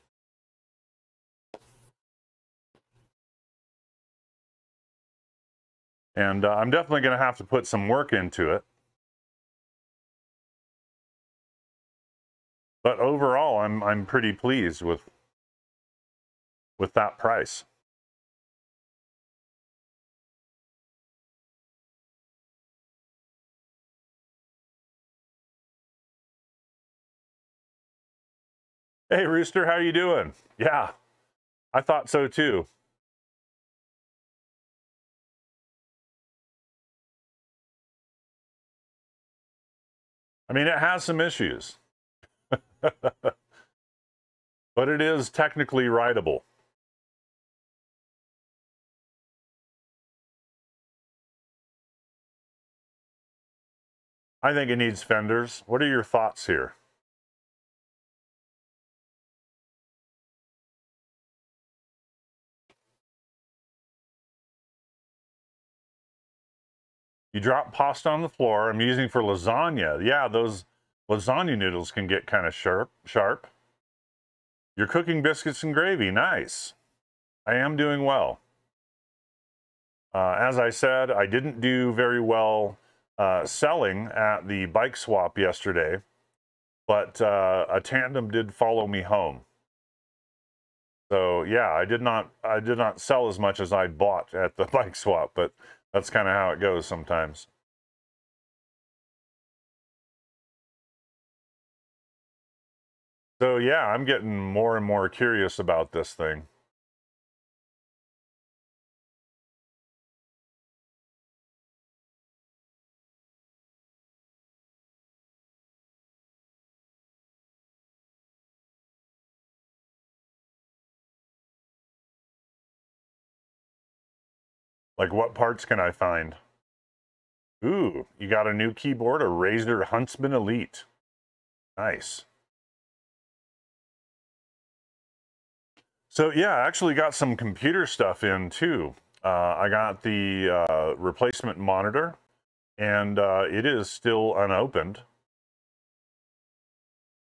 And I'm definitely going to have to put some work into it. But overall, I'm pretty pleased with that price. Hey, Rooster, how you doing? Yeah, I thought so too. I mean, it has some issues, but it is technically rideable. I think it needs fenders. What are your thoughts here? You drop pasta on the floor. I'm using for lasagna. Yeah, those lasagna noodles can get kind of sharp. You're cooking biscuits and gravy. Nice. I am doing well. As I said, I didn't do very well selling at the bike swap yesterday, but a tandem did follow me home. So yeah, I did not sell as much as I bought at the bike swap, but that's kind of how it goes sometimes. So yeah, I'm getting more and more curious about this thing. Like, what parts can I find? Ooh, you got a new keyboard, a Razer Huntsman Elite. Nice. So yeah, I actually got some computer stuff in too. I got the replacement monitor, and it is still unopened.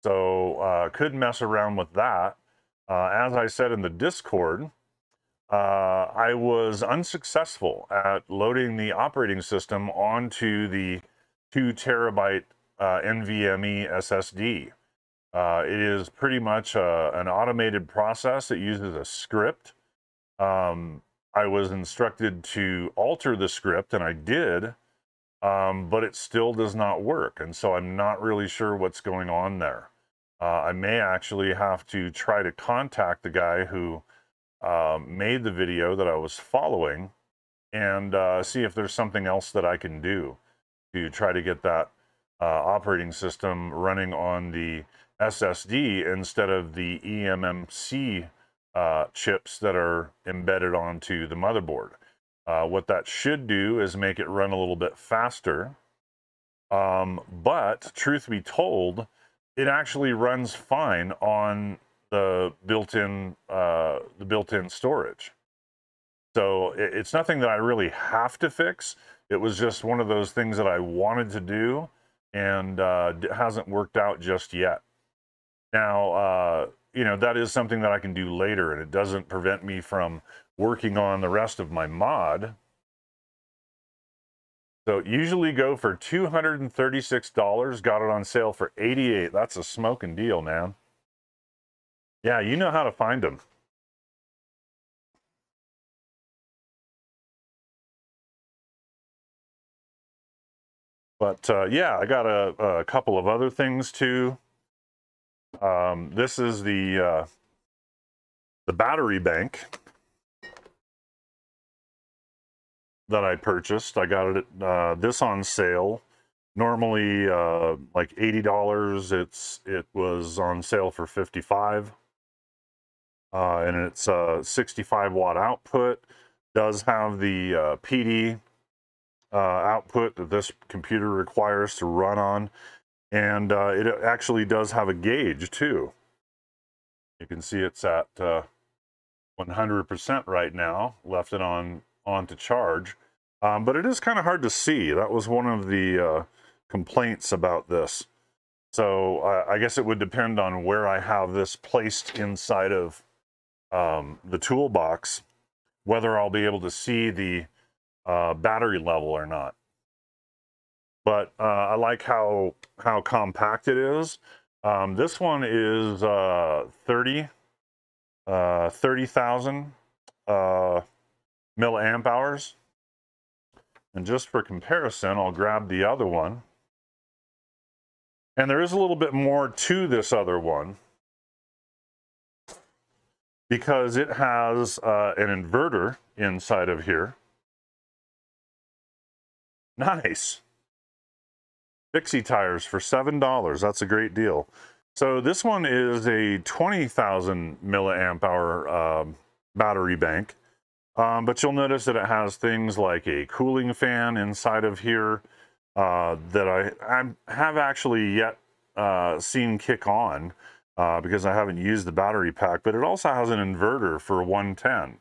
So could mess around with that. As I said in the Discord, I was unsuccessful at loading the operating system onto the 2 terabyte NVMe SSD. It is pretty much an automated process. It uses a script. I was instructed to alter the script, and I did, but it still does not work. And so I'm not really sure what's going on there. I may actually have to try to contact the guy who made the video that I was following and see if there's something else that I can do to try to get that operating system running on the SSD instead of the eMMC chips that are embedded onto the motherboard. What that should do is make it run a little bit faster. But truth be told, it actually runs fine on the built-in storage. So it's nothing that I really have to fix. It was just one of those things that I wanted to do, and it hasn't worked out just yet. Now, you know, that is something that I can do later, and it doesn't prevent me from working on the rest of my mod. So usually go for $236, got it on sale for $88. That's a smoking deal, man. Yeah, you know how to find them. But yeah, I got a couple of other things too. This is the battery bank that I purchased. I got it this on sale. Normally like $80. It was on sale for $55. And it's a 65 watt output. Does have the PD output that this computer requires to run on, and it actually does have a gauge too. You can see it's at 100% right now. Left it on to charge, but it is kind of hard to see. That was one of the complaints about this. So I guess it would depend on where I have this placed inside of the toolbox, whether I'll be able to see the battery level or not. But I like how compact it is. This one is 30,000 milliamp hours. And just for comparison, I'll grab the other one. And there is a little bit more to this other one, because it has an inverter inside of here. Nice. Dixie tires for $7. That's a great deal. So this one is a 20,000 milliamp hour battery bank. But you'll notice that it has things like a cooling fan inside of here that I have actually yet seen kick on because I haven't used the battery pack. But it also has an inverter for 110.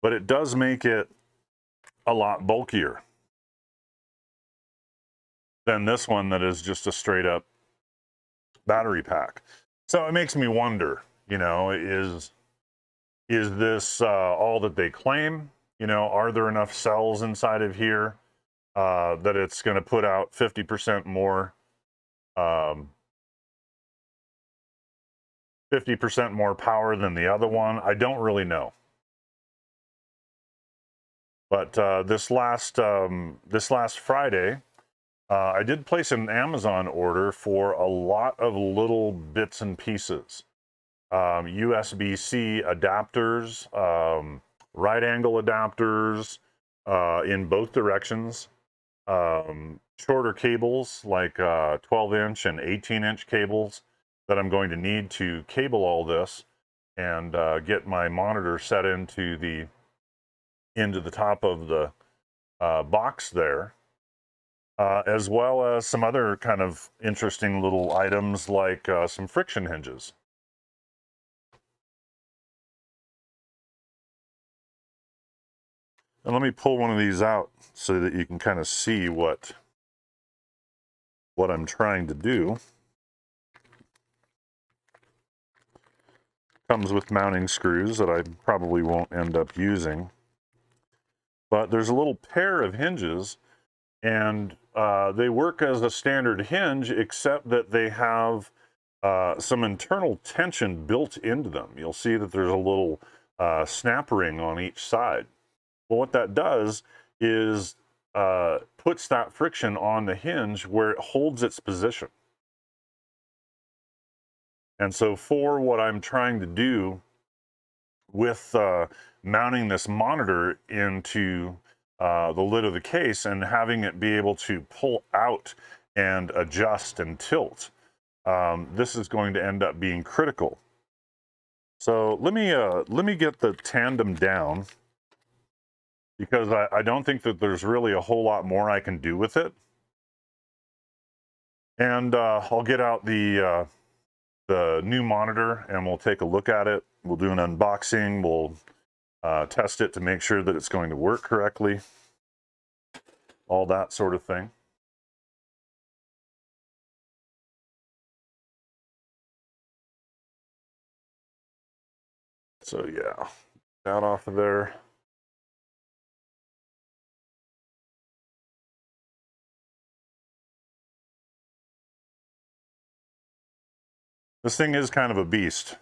But it does make it a lot bulkier than this one that is just a straight up battery pack. So it makes me wonder, You know, is this all that they claim? You know, are there enough cells inside of here that it's going to put out 50% more, 50% more power than the other one? I don't really know. But this last Friday, I did place an Amazon order for a lot of little bits and pieces. USB-C adapters, right angle adapters in both directions, shorter cables like 12-inch and 18-inch cables that I'm going to need to cable all this and get my monitor set into the top of the box there, as well as some other kind of interesting little items like some friction hinges. And let me pull one of these out so that you can kind of see what I'm trying to do. Comes with mounting screws that I probably won't end up using. But there's a little pair of hinges, and they work as a standard hinge, except that they have some internal tension built into them. You'll see that there's a little snap ring on each side. Well, what that does is puts that friction on the hinge where it holds its position. And so for what I'm trying to do with mounting this monitor into the lid of the case and having it be able to pull out and adjust and tilt, this is going to end up being critical. So let me get the tandem down, because I don't think that there's really a whole lot more I can do with it. And I'll get out the new monitor and we'll take a look at it. We'll do an unboxing. We'll test it to make sure that it's going to work correctly. All that sort of thing. So yeah, that off of there. This thing is kind of a beast.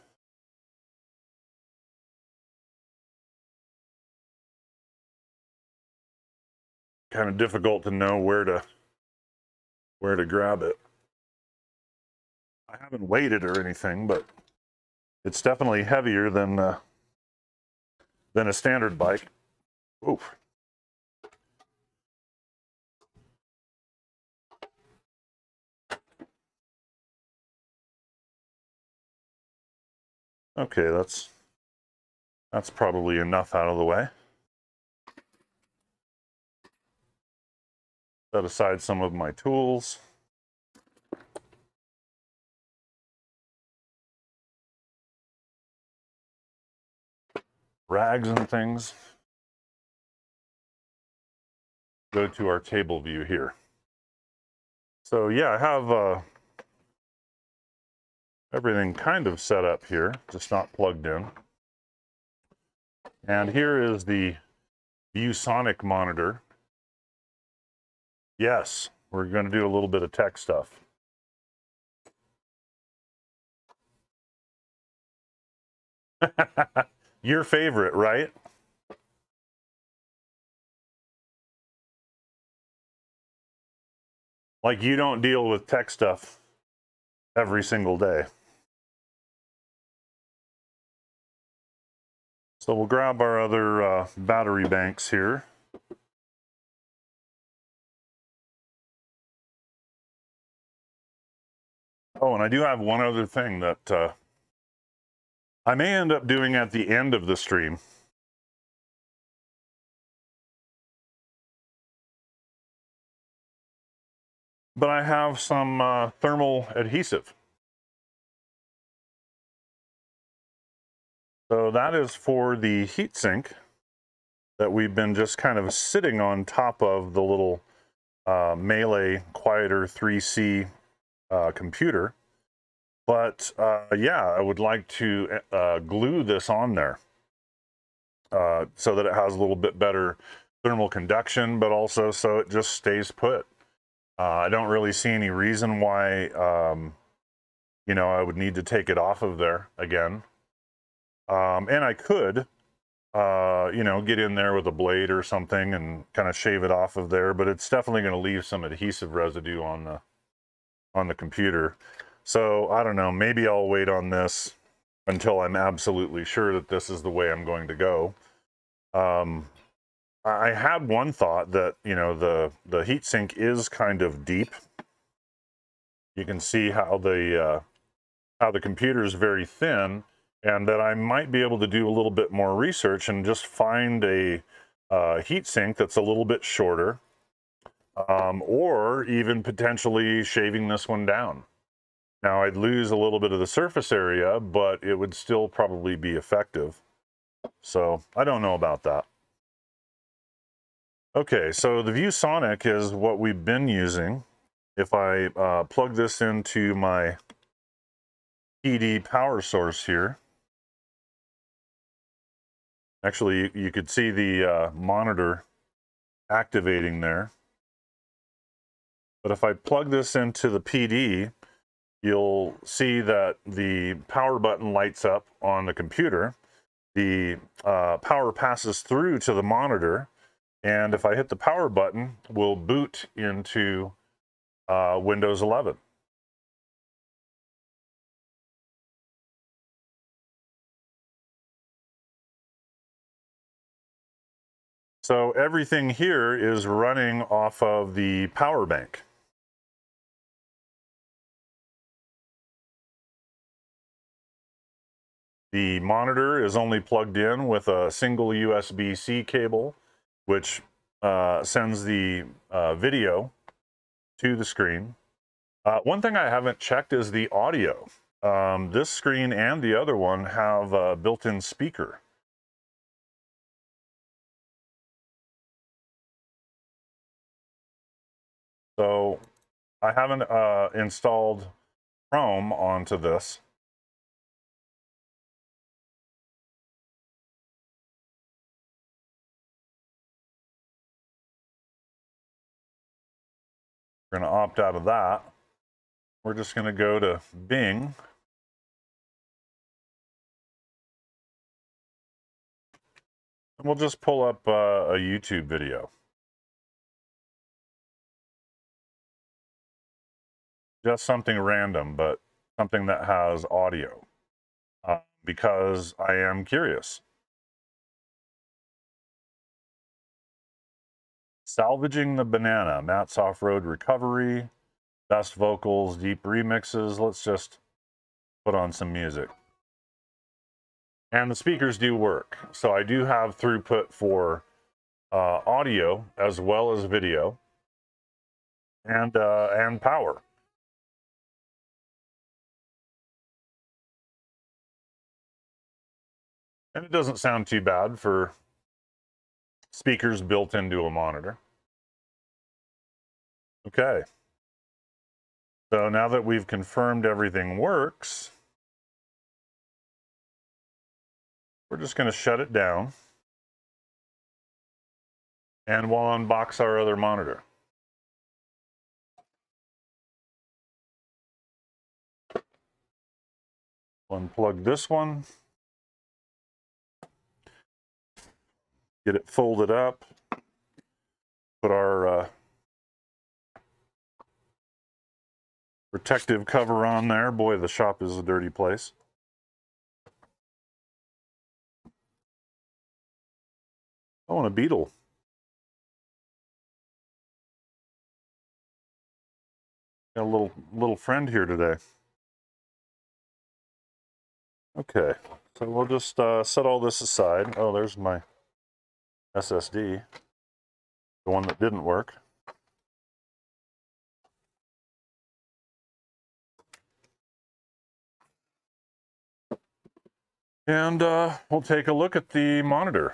Kind of difficult to know where to grab it. I haven't weighed it or anything, but it's definitely heavier than a standard bike. Oof. Okay, that's probably enough out of the way. Set aside some of my tools. Rags and things. Go to our table view here. So yeah, I have everything kind of set up here, just not plugged in. And here is the ViewSonic monitor. Yes, we're going to do a little bit of tech stuff. Your favorite, right? Like, you don't deal with tech stuff every single day. So we'll grab our other battery banks here. Oh, and I do have one other thing that I may end up doing at the end of the stream. But I have some thermal adhesive. So that is for the heatsink that we've been just kind of sitting on top of the little Melee Quieter 3C computer. But yeah, I would like to glue this on there so that it has a little bit better thermal conduction, but also so it just stays put. I don't really see any reason why, you know, I would need to take it off of there again. And I could, you know, get in there with a blade or something and kind of shave it off of there, but it's definitely going to leave some adhesive residue on the computer. So I don't know, maybe I'll wait on this until I'm absolutely sure that this is the way I'm going to go. I had one thought that, you know, the heatsink is kind of deep. You can see how the computer is very thin, and that I might be able to do a little bit more research and just find a heatsink that's a little bit shorter, or even potentially shaving this one down. Now, I'd lose a little bit of the surface area, but it would still probably be effective. So I don't know about that. Okay, so the ViewSonic is what we've been using. If I plug this into my PD power source here, actually you could see the monitor activating there. But if I plug this into the PD, you'll see that the power button lights up on the computer. The power passes through to the monitor, and if I hit the power button, we'll boot into Windows 11. So everything here is running off of the power bank. The monitor is only plugged in with a single USB-C cable, which sends the video to the screen. One thing I haven't checked is the audio. This screen and the other one have a built-in speaker. So I haven't installed Chrome onto this. We're going to opt out of that. We're just going to go to Bing. And we'll just pull up a YouTube video. Just something random, but something that has audio, because I am curious. Salvaging the Banana, Matt's Off-Road Recovery, Best Vocals, Deep Remixes. Let's just put on some music. And the speakers do work. So I do have throughput for audio as well as video and power. And it doesn't sound too bad for speakers built into a monitor. Okay. So now that we've confirmed everything works, we're just going to shut it down. And we'll unbox our other monitor. Unplug this one. Get it folded up. Put our protective cover on there. Boy, the shop is a dirty place. Oh, and a beetle. Got a little friend here today. Okay, so we'll just set all this aside. Oh, there's my SSD, the one that didn't work. And we'll take a look at the monitor.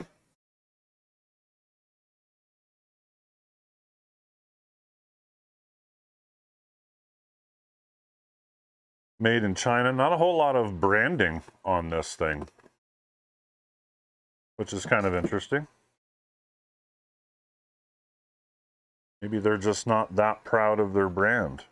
Made in China. Not a whole lot of branding on this thing, which is kind of interesting. Maybe they're just not that proud of their brand.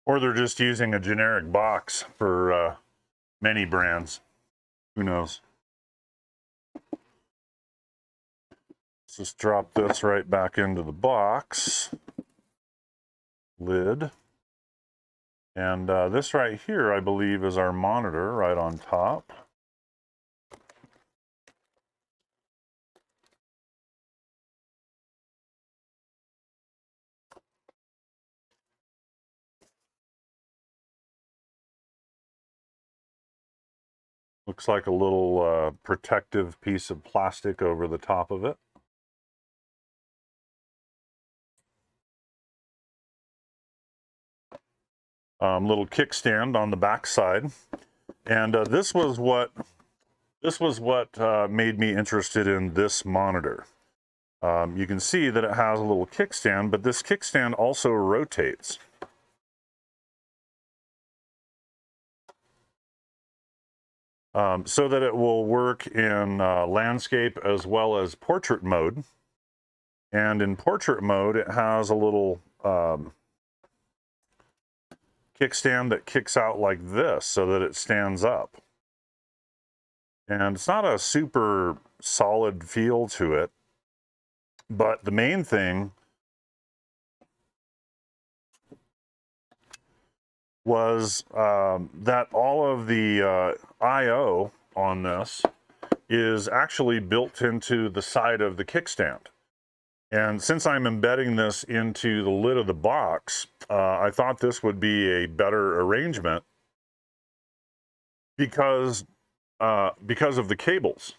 Or they're just using a generic box for many brands. Who knows? Let's just drop this right back into the box. Lid. And this right here, I believe, is our monitor right on top. Looks like a little protective piece of plastic over the top of it. Little kickstand on the back side. And this was what made me interested in this monitor. You can see that it has a little kickstand, but this kickstand also rotates. So that it will work in landscape as well as portrait mode. And in portrait mode, it has a little kickstand that kicks out like this so that it stands up. And it's not a super solid feel to it, but the main thing was that all of the I/O on this is actually built into the side of the kickstand. And since I'm embedding this into the lid of the box, I thought this would be a better arrangement because of the cables.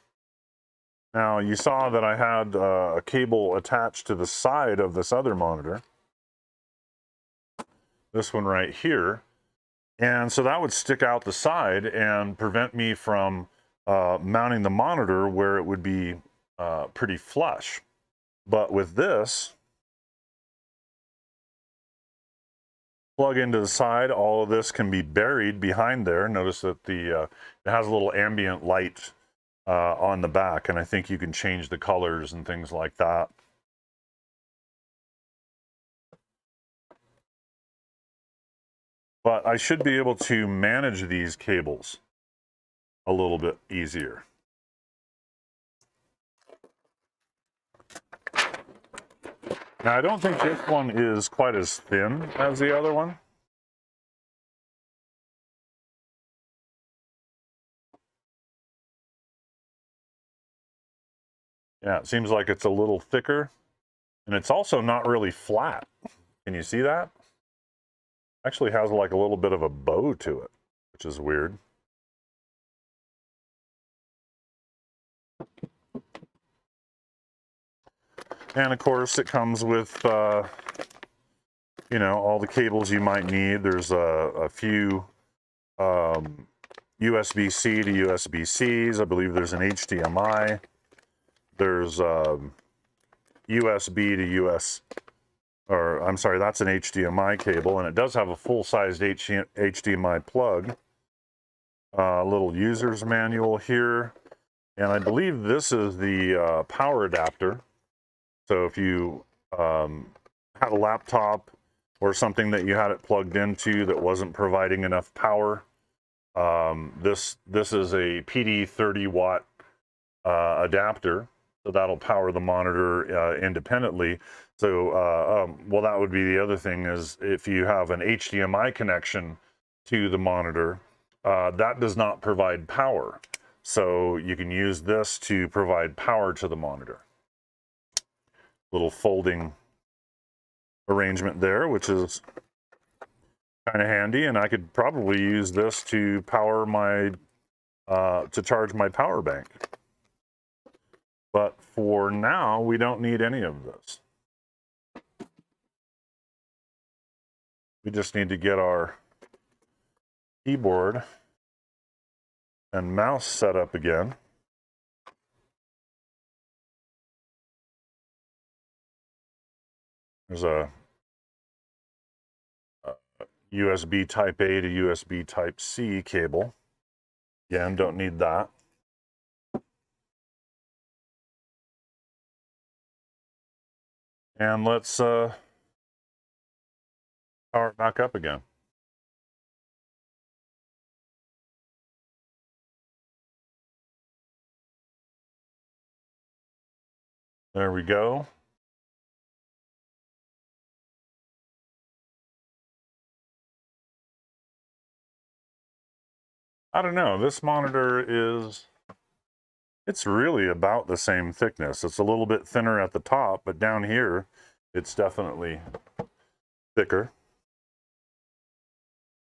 Now, you saw that I had a cable attached to the side of this other monitor, this one right here. And so that would stick out the side and prevent me from mounting the monitor where it would be pretty flush. But with this, plug into the side, all of this can be buried behind there. Notice that it has a little ambient light on the back, and I think you can change the colors and things like that. But I should be able to manage these cables a little bit easier. Now, I don't think this one is quite as thin as the other one. Yeah, it seems like it's a little thicker, and it's also not really flat. Can you see that? Actually has like a little bit of a bow to it, which is weird. And of course, it comes with, you know, all the cables you might need. There's a few USB-C to USB-Cs. I believe there's an HDMI. There's USB to US, or I'm sorry, that's an HDMI cable, and it does have a full-sized HDMI plug. A little user's manual here, and I believe this is the power adapter. So if you had a laptop or something that you had it plugged into that wasn't providing enough power, this is a PD 30 watt adapter, so that'll power the monitor independently. So well, that would be the other thing, is if you have an HDMI connection to the monitor, that does not provide power, so you can use this to provide power to the monitor. Little folding arrangement there, which is kind of handy, and I could probably use this to power my to charge my power bank. But for now, we don't need any of this. We just need to get our keyboard and mouse set up again. There's a USB Type A to USB Type C cable. Again, don't need that. And let's power it back up again. There we go. I don't know, this monitor it's really about the same thickness. It's a little bit thinner at the top, but down here, it's definitely thicker.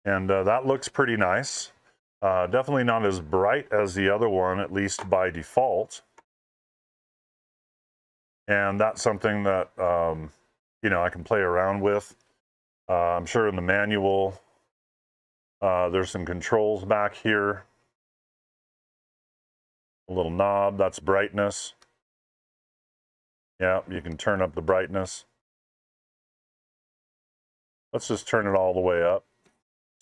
And that looks pretty nice. Definitely not as bright as the other one, at least by default. And that's something that, you know, I can play around with. I'm sure in the manual, there's some controls back here. A little knob, that's brightness. Yeah, you can turn up the brightness. Let's just turn it all the way up.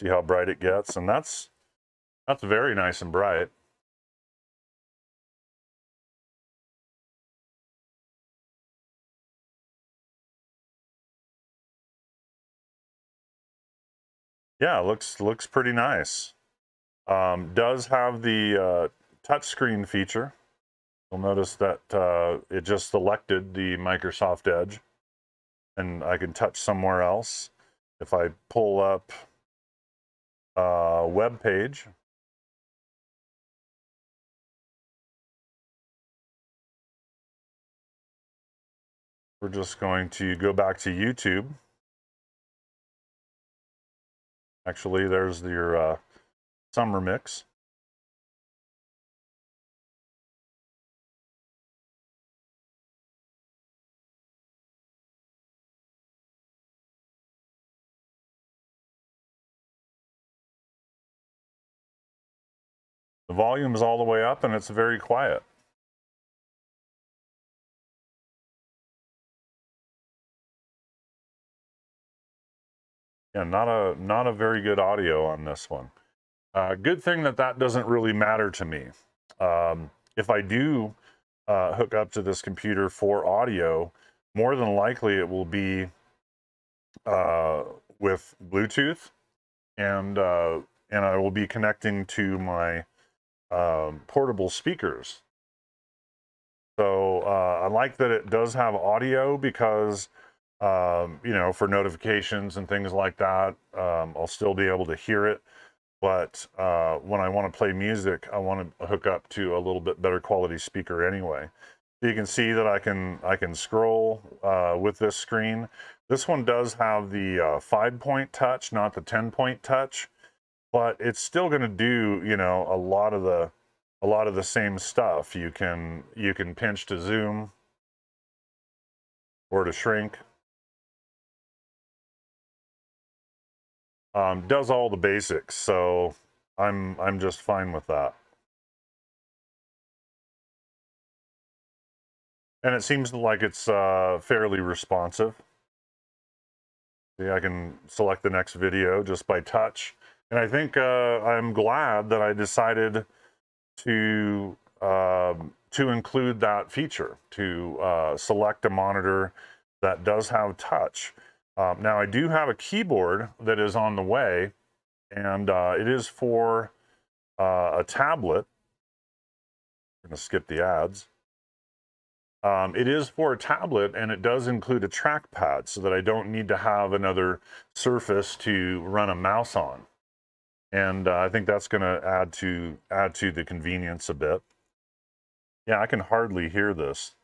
See how bright it gets. And that's very nice and bright. Yeah, looks pretty nice. Does have the touchscreen feature. You'll notice that it just selected the Microsoft Edge, and I can touch somewhere else. If I pull up a web page, we're just going to go back to YouTube. Actually, there's your summer mix. The volume is all the way up and it's very quiet. Yeah, not a very good audio on this one. Good thing that doesn't really matter to me. If I do hook up to this computer for audio, more than likely it will be with Bluetooth, and I will be connecting to my portable speakers. So I like that it does have audio because, you know, for notifications and things like that, I'll still be able to hear it. But when I want to play music, I want to hook up to a little bit better quality speaker anyway. So you can see that I can scroll with this screen. This one does have the 5-point touch, not the 10-point touch, but it's still going to do, you know, a lot of the same stuff. You can pinch to zoom or to shrink. Does all the basics, so I'm just fine with that. And it seems like it's fairly responsive. See, I can select the next video just by touch. And I think I'm glad that I decided to include that feature, to select a monitor that does have touch. Now, I do have a keyboard that is on the way, and it is for a tablet. I'm going to skip the ads. It is for a tablet, and it does include a trackpad so that I don't need to have another surface to run a mouse on. And I think that's going to add to the convenience a bit. Yeah, I can hardly hear this.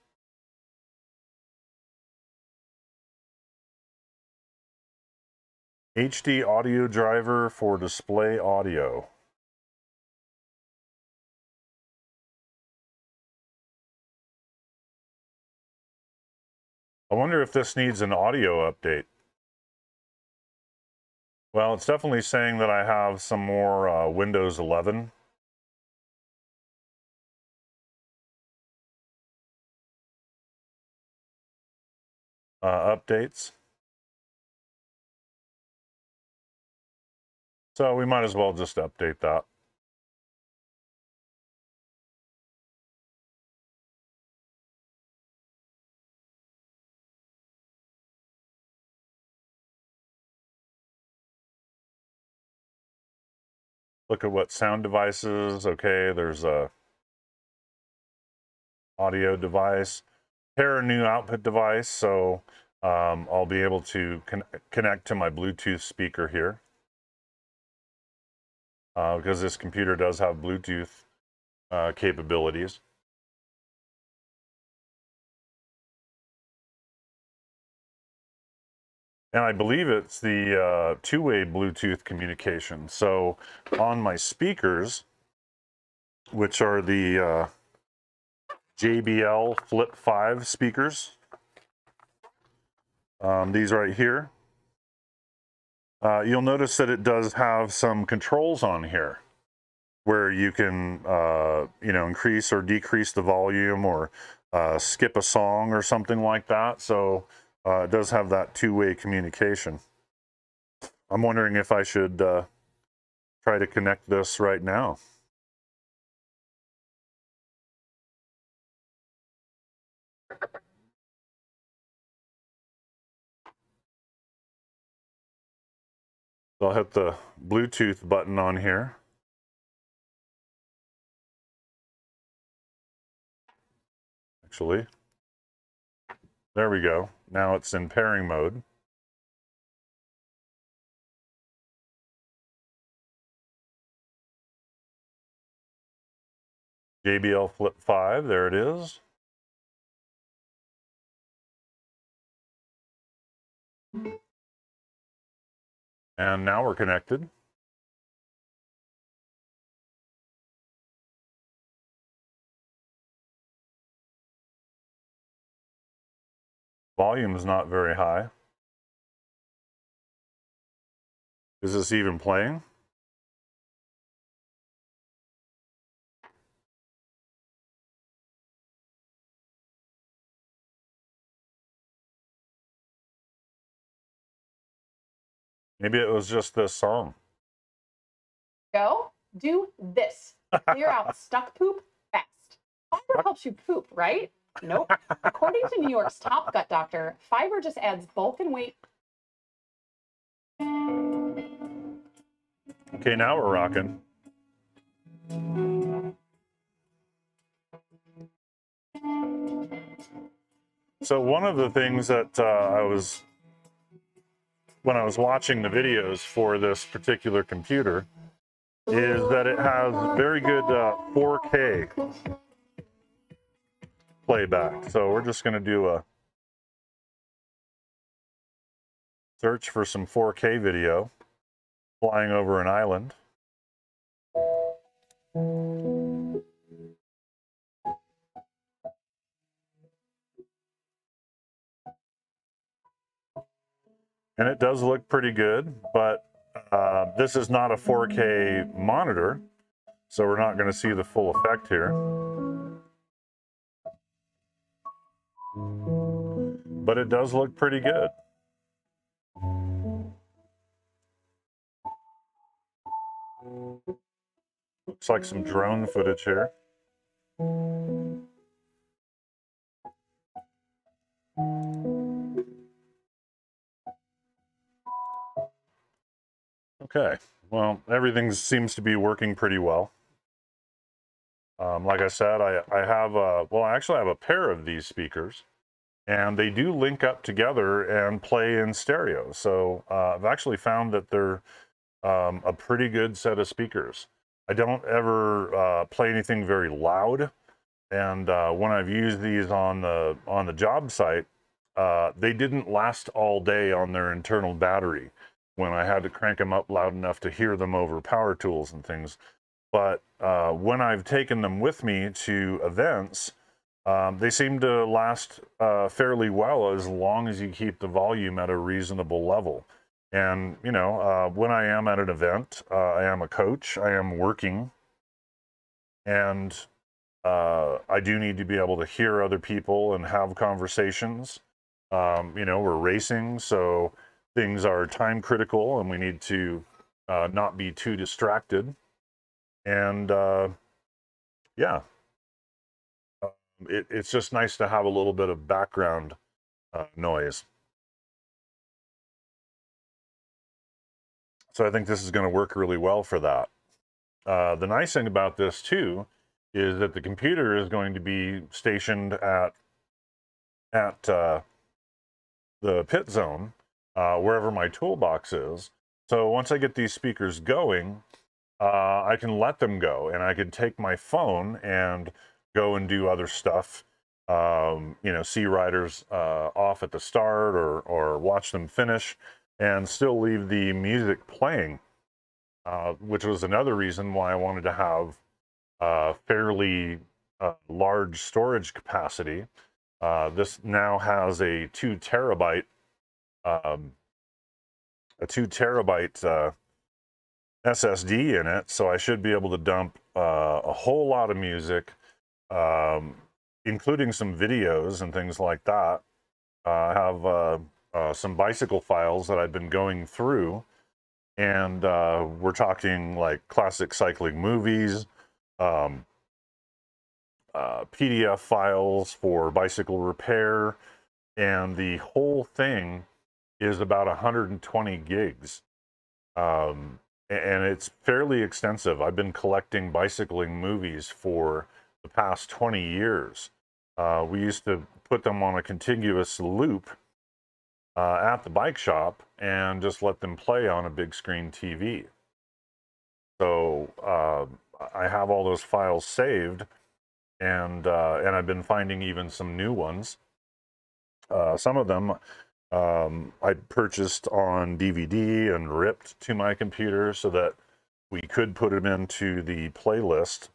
HD audio driver for display audio. I wonder if this needs an audio update. Well, it's definitely saying that I have some more Windows 11 updates. So we might as well just update that. Look at what sound devices. Okay, there's a audio device. Pair a new output device, so I'll be able to connect to my Bluetooth speaker here. Because this computer does have Bluetooth capabilities. And I believe it's the two-way Bluetooth communication. So on my speakers, which are the JBL Flip 5 speakers, these right here, you'll notice that it does have some controls on here where you can, increase or decrease the volume or skip a song or something like that. So it does have that two-way communication. I'm wondering if I should try to connect this right now. So I'll hit the Bluetooth button on here. Actually, there we go. Now it's in pairing mode. JBL Flip 5, there it is. And now we're connected. Volume is not very high. Is this even playing? Maybe it was just this song. Go do this. Clear out stuck poop fast. Fiber helps you poop, right? Nope. According to New York's top gut doctor, fiber just adds bulk and weight. Okay, now we're rocking. So one of the things that when I was watching the videos for this particular computer is that it has very good 4K playback. So we're just going to do a search for some 4K video flying over an island. And it does look pretty good, but this is not a 4K monitor, so we're not going to see the full effect here. But it does look pretty good. Looks like some drone footage here. Okay, well, everything seems to be working pretty well. Like I said, I actually have a pair of these speakers, and they do link up together and play in stereo. So I've actually found that they're a pretty good set of speakers. I don't ever play anything very loud, and when I've used these on the job site, they didn't last all day on their internal battery when I had to crank them up loud enough to hear them over power tools and things. But when I've taken them with me to events, They seem to last fairly well as long as you keep the volume at a reasonable level. And, you know, when I am at an event, I am a coach, I am working, and I do need to be able to hear other people and have conversations. You know, we're racing, so things are time critical and we need to not be too distracted. And yeah, it's just nice to have a little bit of background noise. So I think this is going to work really well for that. The nice thing about this too is that the computer is going to be stationed at the pit zone, wherever my toolbox is. So once I get these speakers going, I can let them go, and I can take my phone and go and do other stuff. You know, see riders off at the start, or watch them finish, and still leave the music playing, which was another reason why I wanted to have fairly large storage capacity. This now has a 2 terabyte SSD in it, so I should be able to dump a whole lot of music, including some videos and things like that. I have some bicycle files that I've been going through, and we're talking like classic cycling movies, PDF files for bicycle repair, and the whole thing is about 120 gigs. And it's fairly extensive. I've been collecting bicycling movies for the past 20 years. We used to put them on a contiguous loop at the bike shop and just let them play on a big screen TV. So I have all those files saved, and I've been finding even some new ones. Some of them I purchased on DVD and ripped to my computer so that we could put them into the playlist.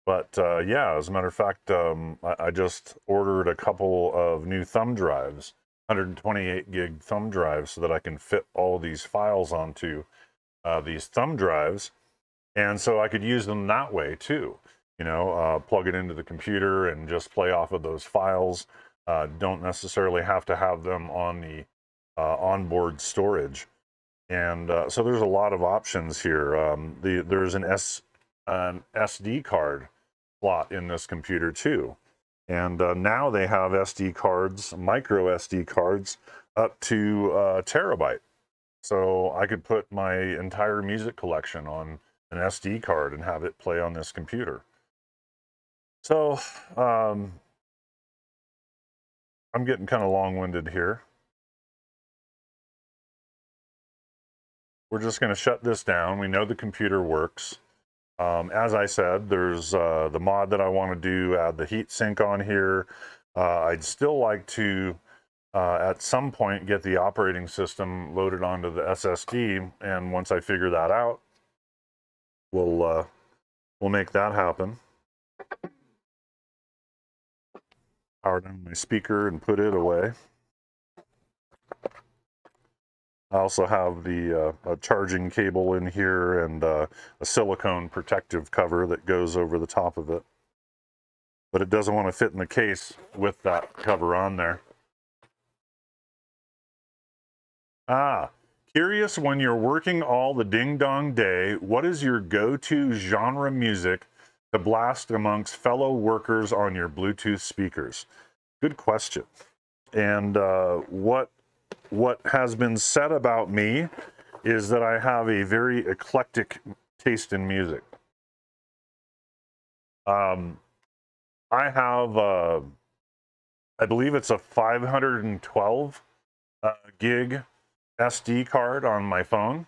But yeah, as a matter of fact, I just ordered a couple of new thumb drives, 128 gig thumb drives, so that I can fit all these files onto these thumb drives. And so I could use them that way too. You know, plug it into the computer and just play off of those files. Don't necessarily have to have them on the onboard storage. And so there's a lot of options here. There's an SD card slot in this computer too. And now they have SD cards, micro SD cards, up to a terabyte. So I could put my entire music collection on an SD card and have it play on this computer. So I'm getting kind of long-winded here. We're just going to shut this down. We know the computer works. As I said, there's the mod that I want to do, add the heat sink on here. I'd still like to, at some point, get the operating system loaded onto the SSD, and once I figure that out, we'll make that happen. Power down my speaker and put it away. I also have the a charging cable in here, and a silicone protective cover that goes over the top of it. But it doesn't want to fit in the case with that cover on there. Curious, when you're working all the ding-dong day, what is your go-to genre music to blast amongst fellow workers on your Bluetooth speakers? Good question. And what has been said about me is that I have a very eclectic taste in music. I have, I believe it's a 512 gig SD card on my phone.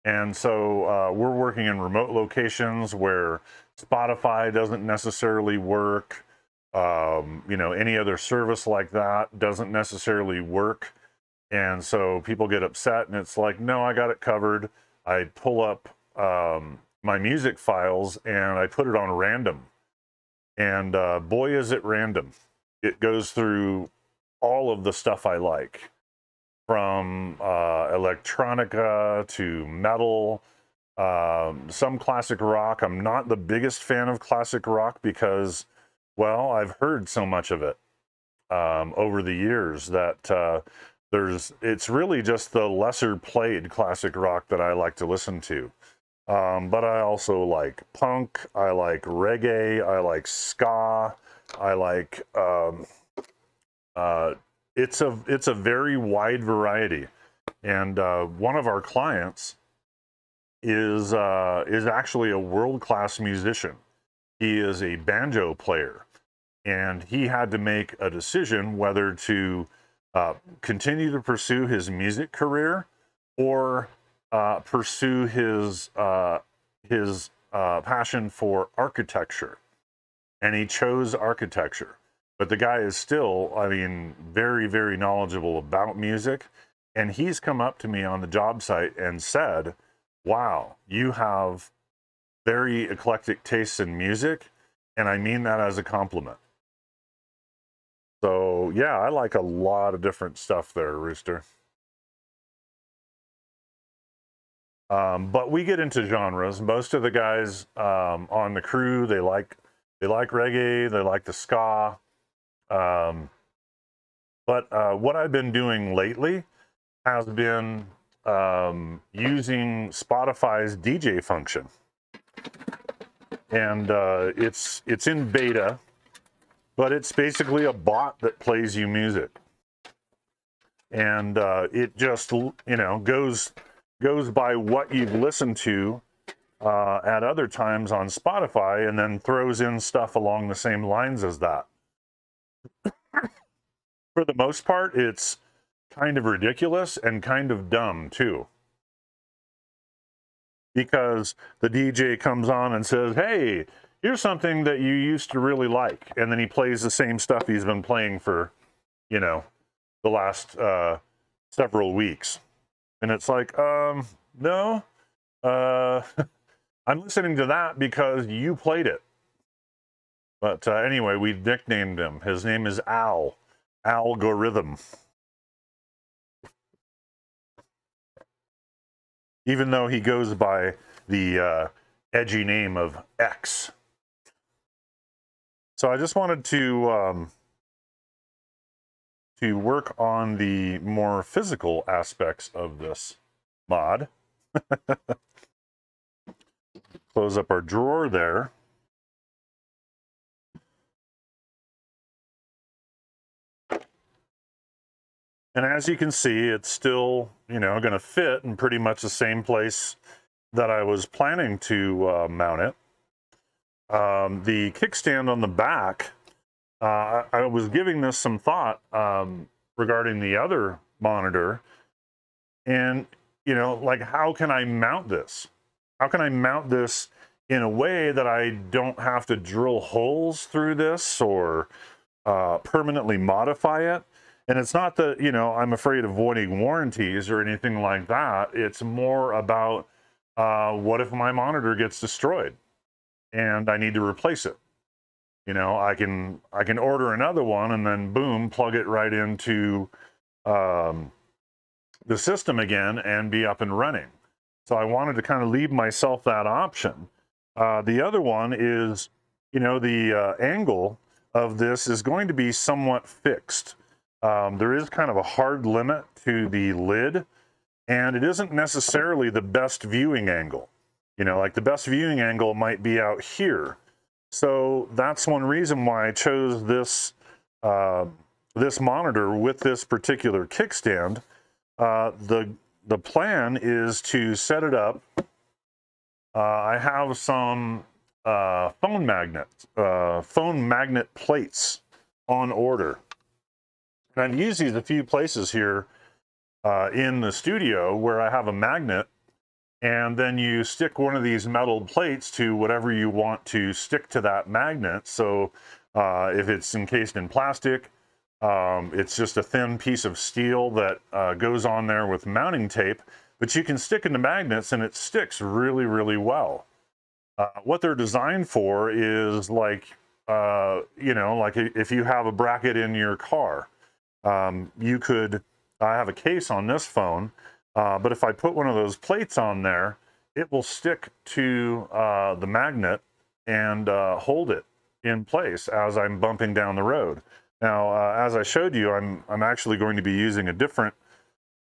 And so we're working in remote locations where Spotify doesn't necessarily work. You know, any other service like that doesn't necessarily work. And so people get upset, and it's like, no, I got it covered. I pull up my music files and I put it on random. And boy, is it random. It goes through all of the stuff I like, from electronica to metal, some classic rock. I'm not the biggest fan of classic rock because, well, I've heard so much of it over the years that it's really just the lesser played classic rock that I like to listen to. But I also like punk, I like reggae, I like ska, I like, it's a very wide variety. And one of our clients is actually a world-class musician. He is a banjo player, and he had to make a decision whether to continue to pursue his music career or pursue his passion for architecture, and he chose architecture. But the guy is still, I mean, very, very knowledgeable about music, and he's come up to me on the job site and said, "Wow, you have very eclectic tastes in music," and I mean that as a compliment. So yeah, I like a lot of different stuff there, Rooster. But we get into genres. Most of the guys on the crew, they like reggae, they like the ska. But what I've been doing lately has been using Spotify's DJ function, and it's in beta, but it's basically a bot that plays you music, and it just goes by what you've listened to at other times on Spotify, and then throws in stuff along the same lines as that. For the most part, it's kind of ridiculous and kind of dumb too, because the DJ comes on and says, "Hey, here's something that you used to really like," and then he plays the same stuff he's been playing for, the last several weeks. And it's like, no, I'm listening to that because you played it. But anyway, we nicknamed him. His name is Algorithm. Even though he goes by the edgy name of X. So I just wanted to work on the more physical aspects of this mod. Close up our drawer there. And as you can see, it's still, going to fit in pretty much the same place that I was planning to mount it. The kickstand on the back, I was giving this some thought regarding the other monitor, and like, how can I mount this? How can I mount this in a way that I don't have to drill holes through this or permanently modify it? And it's not that I'm afraid of voiding warranties or anything like that. It's more about what if my monitor gets destroyed and I need to replace it? I can order another one and then boom, plug it right into the system again and be up and running. So I wanted to kind of leave myself that option. The other one is, the angle of this is going to be somewhat fixed. There is kind of a hard limit to the lid, and it isn't necessarily the best viewing angle. Like the best viewing angle might be out here. So that's one reason why I chose this this monitor with this particular kickstand. The plan is to set it up. I have some phone magnet plates on order. And I've used these a few places here in the studio where I have a magnet, and then you stick one of these metal plates to whatever you want to stick to that magnet. So if it's encased in plastic, it's just a thin piece of steel that goes on there with mounting tape, but you can stick into magnets and it sticks really, really well. What they're designed for is like you know, like if you have a bracket in your car, you could, I have a case on this phone, but if I put one of those plates on there, it will stick to the magnet and hold it in place as I'm bumping down the road. Now, as I showed you, I'm actually going to be using a different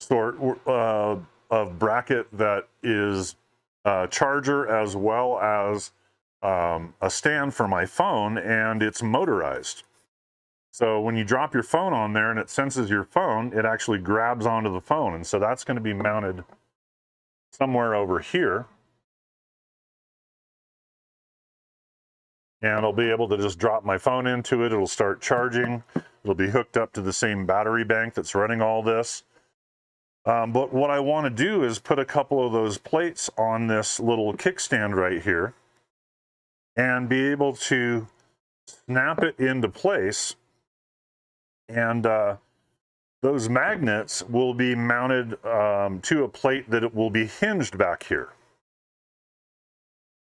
sort of bracket that is a charger as well as a stand for my phone, and it's motorized. So when you drop your phone on there and it senses your phone, it actually grabs onto the phone. And so that's going to be mounted somewhere over here. And I'll be able to just drop my phone into it. It'll start charging. It'll be hooked up to the same battery bank that's running all this. But what I want to do is put a couple of those plates on this little kickstand right here and be able to snap it into place. And those magnets will be mounted to a plate that it will be hinged back here.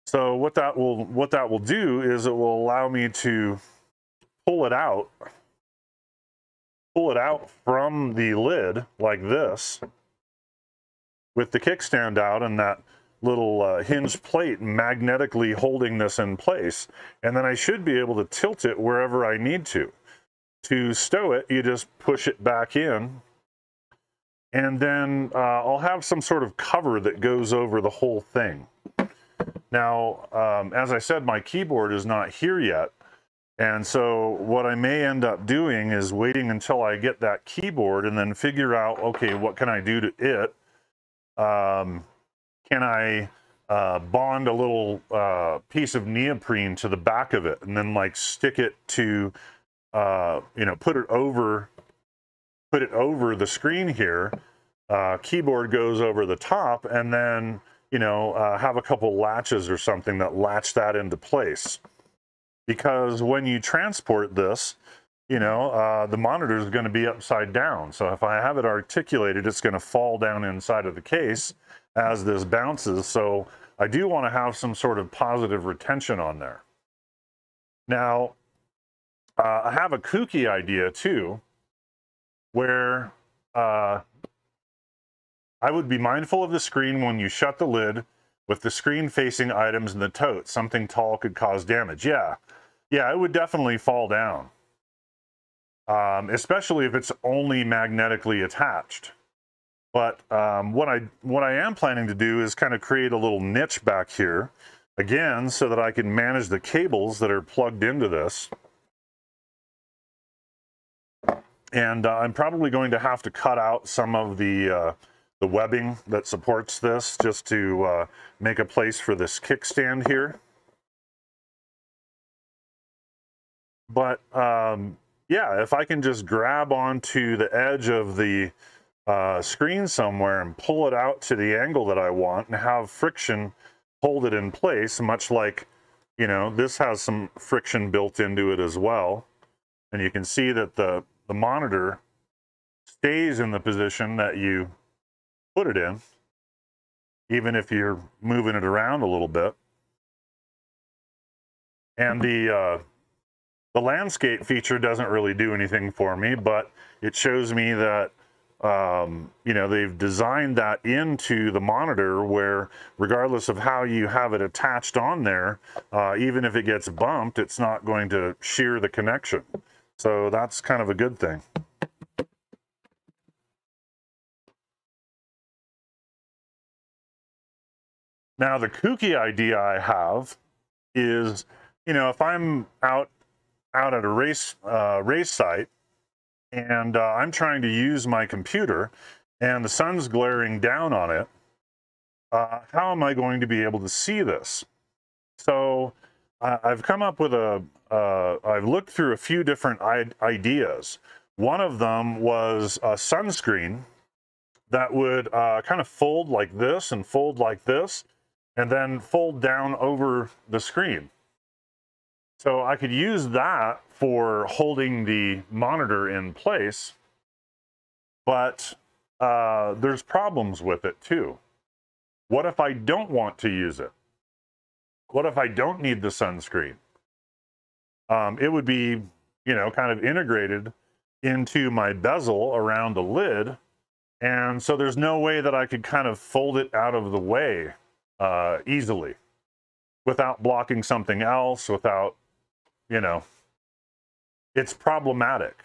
So what that will do is it will allow me to pull it out from the lid like this with the kickstand out and that little hinged plate magnetically holding this in place. And then I should be able to tilt it wherever I need to. To stow it, you just push it back in, and then I'll have some sort of cover that goes over the whole thing. Now, as I said, my keyboard is not here yet, and so what I may end up doing is waiting until I get that keyboard and then figure out, okay, what can I do to it? Can I bond a little piece of neoprene to the back of it and then like stick it to you know, put it over the screen here, keyboard goes over the top, and then, you know, have a couple latches or something that latch that into place. Because when you transport this, you know, the monitor is going to be upside down. So if I have it articulated, it's going to fall down inside of the case as this bounces. So I do want to have some sort of positive retention on there. Now, I have a kooky idea too, where I would be mindful of the screen when you shut the lid with the screen facing items in the tote. Something tall could cause damage. Yeah, it would definitely fall down, especially if it's only magnetically attached. But what I am planning to do is kind of create a little niche back here, again, so that I can manage the cables that are plugged into this. And I'm probably going to have to cut out some of the webbing that supports this just to make a place for this kickstand here. But yeah, if I can just grab onto the edge of the screen somewhere and pull it out to the angle that I want and have friction hold it in place, much like, you know, this has some friction built into it as well. And you can see that the monitor stays in the position that you put it in, even if you're moving it around a little bit. And the landscape feature doesn't really do anything for me, but it shows me that you know, they've designed that into the monitor where regardless of how you have it attached on there, even if it gets bumped, it's not going to shear the connection. So that's kind of a good thing. Now, the kooky idea I have is, you know, if I'm out at a race site and I'm trying to use my computer and the sun's glaring down on it, how am I going to be able to see this? So I've come up with I've looked through a few different ideas. One of them was a sunscreen that would kind of fold like this and fold like this, and then fold down over the screen. So I could use that for holding the monitor in place, but there's problems with it too. What if I don't want to use it? What if I don't need the sunscreen? it would be, you know, kind of integrated into my bezel around the lid. And so there's no way that I could kind of fold it out of the way easily without blocking something else, without, you know, it's problematic.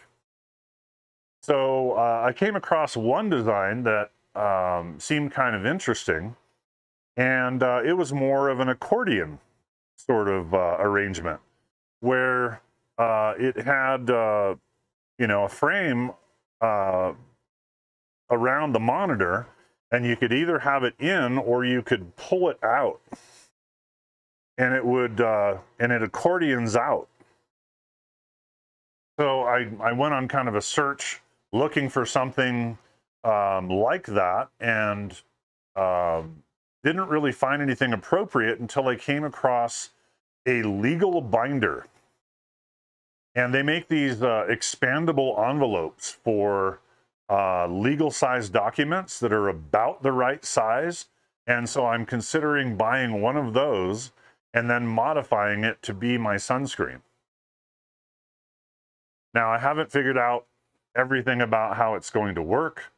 So I came across one design that seemed kind of interesting, and it was more of an accordion sort of arrangement where it had, you know, a frame around the monitor, and you could either have it in or you could pull it out, and it would and it accordions out. So I went on kind of a search looking for something like that, and didn't really find anything appropriate until I came across a legal binder. And they make these expandable envelopes for legal size documents that are about the right size. And so I'm considering buying one of those and then modifying it to be my sunscreen. Now, I haven't figured out everything about how it's going to work.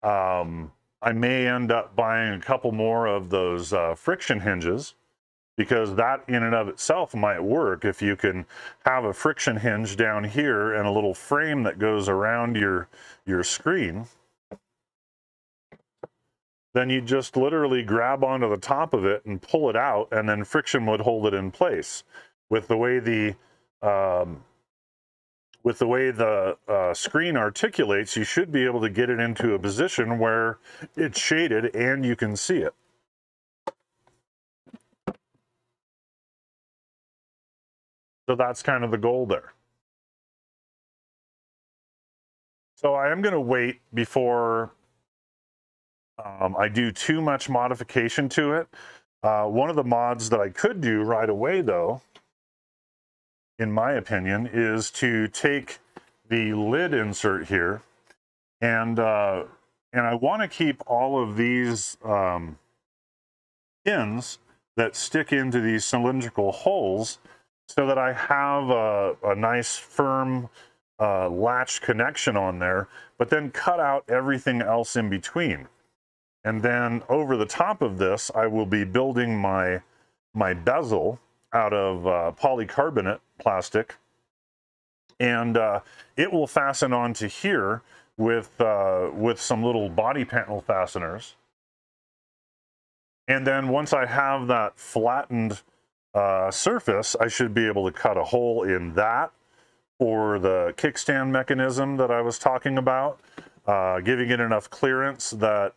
I may end up buying a couple more of those friction hinges, because that in and of itself might work. If you can have a friction hinge down here and a little frame that goes around your screen, then you just literally grab onto the top of it and pull it out, and then friction would hold it in place. With the way the screen articulates, you should be able to get it into a position where it's shaded and you can see it. So that's kind of the goal there. So I am going to wait before I do too much modification to it. One of the mods that I could do right away, though, in my opinion, is to take the lid insert here, and I want to keep all of these pins that stick into these cylindrical holes, so that I have a nice firm latch connection on there, but then cut out everything else in between. And then over the top of this, I will be building my bezel out of polycarbonate plastic, and it will fasten onto here with some little body panel fasteners. And then once I have that flattened surface, I should be able to cut a hole in that for the kickstand mechanism that I was talking about, giving it enough clearance that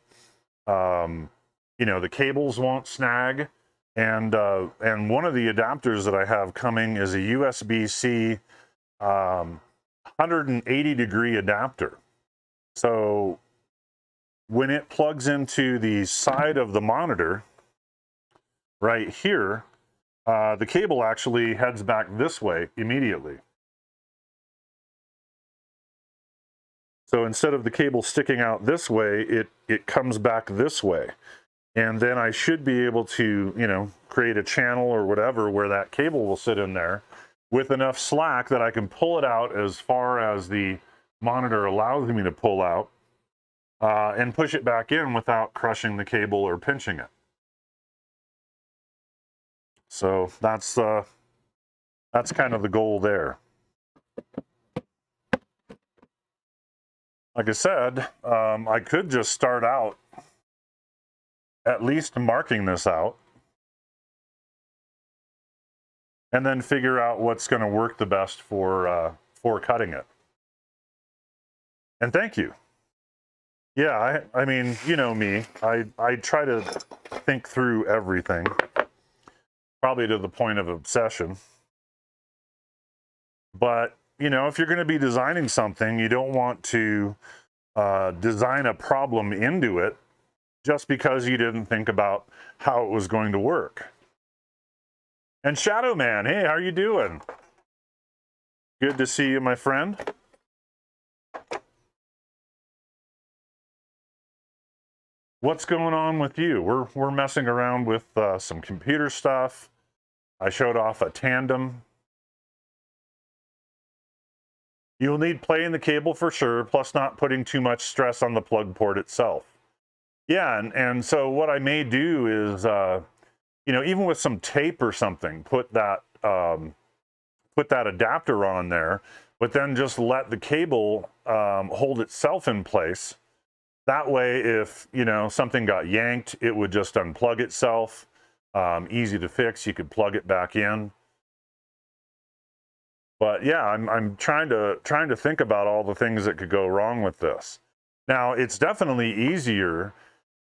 you know, the cables won't snag. And one of the adapters that I have coming is a USB-C 180-degree adapter. So when it plugs into the side of the monitor right here, the cable actually heads back this way immediately. So instead of the cable sticking out this way, it comes back this way. And then I should be able to, you know, create a channel or whatever where that cable will sit in there with enough slack that I can pull it out as far as the monitor allows me to pull out, and push it back in without crushing the cable or pinching it. So that's kind of the goal there. Like I said, I could just start out at least marking this out, and then figure out what's going to work the best for cutting it. And thank you. Yeah, I mean, you know me, I try to think through everything, probably to the point of obsession. But, you know, if you're going to be designing something, you don't want to design a problem into it just because you didn't think about how it was going to work. And Shadow Man, hey, how are you doing? Good to see you, my friend. What's going on with you? We're messing around with some computer stuff. I showed off a tandem You'll need play in the cable for sure, plus not putting too much stress on the plug port itself. Yeah, and so what I may do is, you know, even with some tape or something, put that adapter on there, but then just let the cable hold itself in place. That way, if, you know, something got yanked, it would just unplug itself. Easy to fix. You could plug it back in. But yeah, I'm trying to think about all the things that could go wrong with this. Now, it's definitely easier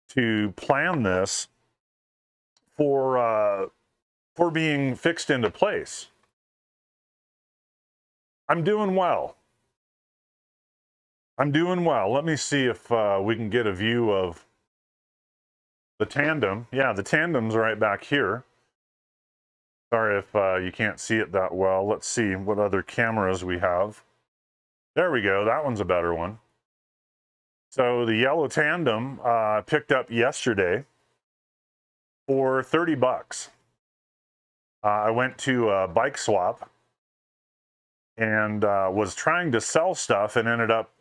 to plan this for being fixed into place. I'm doing well. I'm doing well. Let me see if we can get a view of the tandem. Yeah, the tandem's right back here. Sorry if you can't see it that well. Let's see what other cameras we have. There we go. That one's a better one. So the yellow tandem picked up yesterday for 30 bucks. I went to a bike swap and was trying to sell stuff and ended up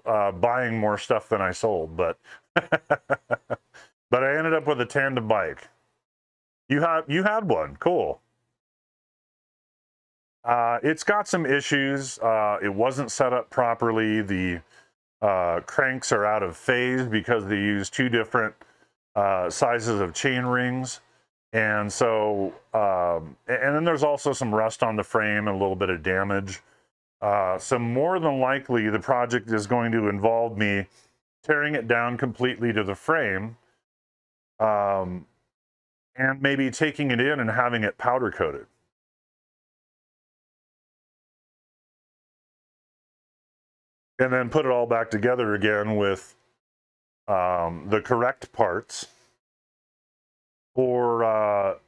buying more stuff than I sold. But but I ended up with a tandem bike. You had one. Cool. It's got some issues. It wasn't set up properly. The cranks are out of phase because they use two different sizes of chain rings. And so, and then there's also some rust on the frame and a little bit of damage. So more than likely, the project is going to involve me tearing it down completely to the frame, and maybe taking it in and having it powder coated. And then put it all back together again with the correct parts, or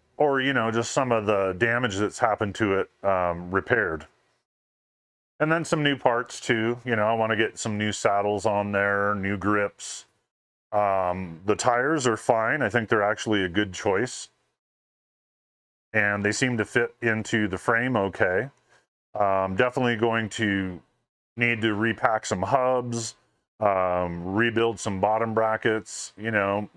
you know, just some of the damage that's happened to it repaired. And then some new parts too. You know, I want to get some new saddles on there, new grips. The tires are fine. I think they're actually a good choice. And they seem to fit into the frame okay. Definitely going to need to repack some hubs, rebuild some bottom brackets, you know,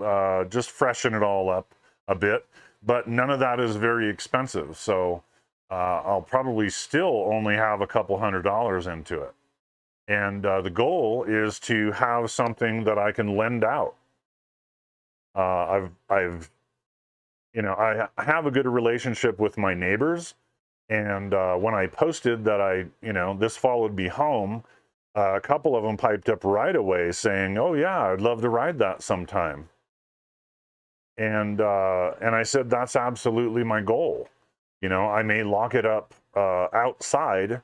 just freshen it all up a bit. But none of that is very expensive. So I'll probably still only have a couple $100 into it. And the goal is to have something that I can lend out. You know, I have a good relationship with my neighbors. And when I posted that you know, this fall would be home, a couple of them piped up right away saying, "Oh yeah, I'd love to ride that sometime." And I said, that's absolutely my goal. You know, I may lock it up outside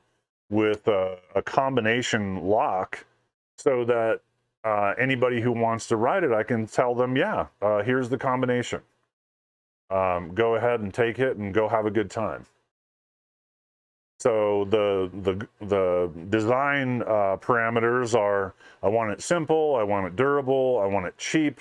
with a combination lock so that anybody who wants to ride it, I can tell them, yeah, here's the combination. Go ahead and take it and go have a good time. So the design parameters are, I want it simple, I want it durable, I want it cheap,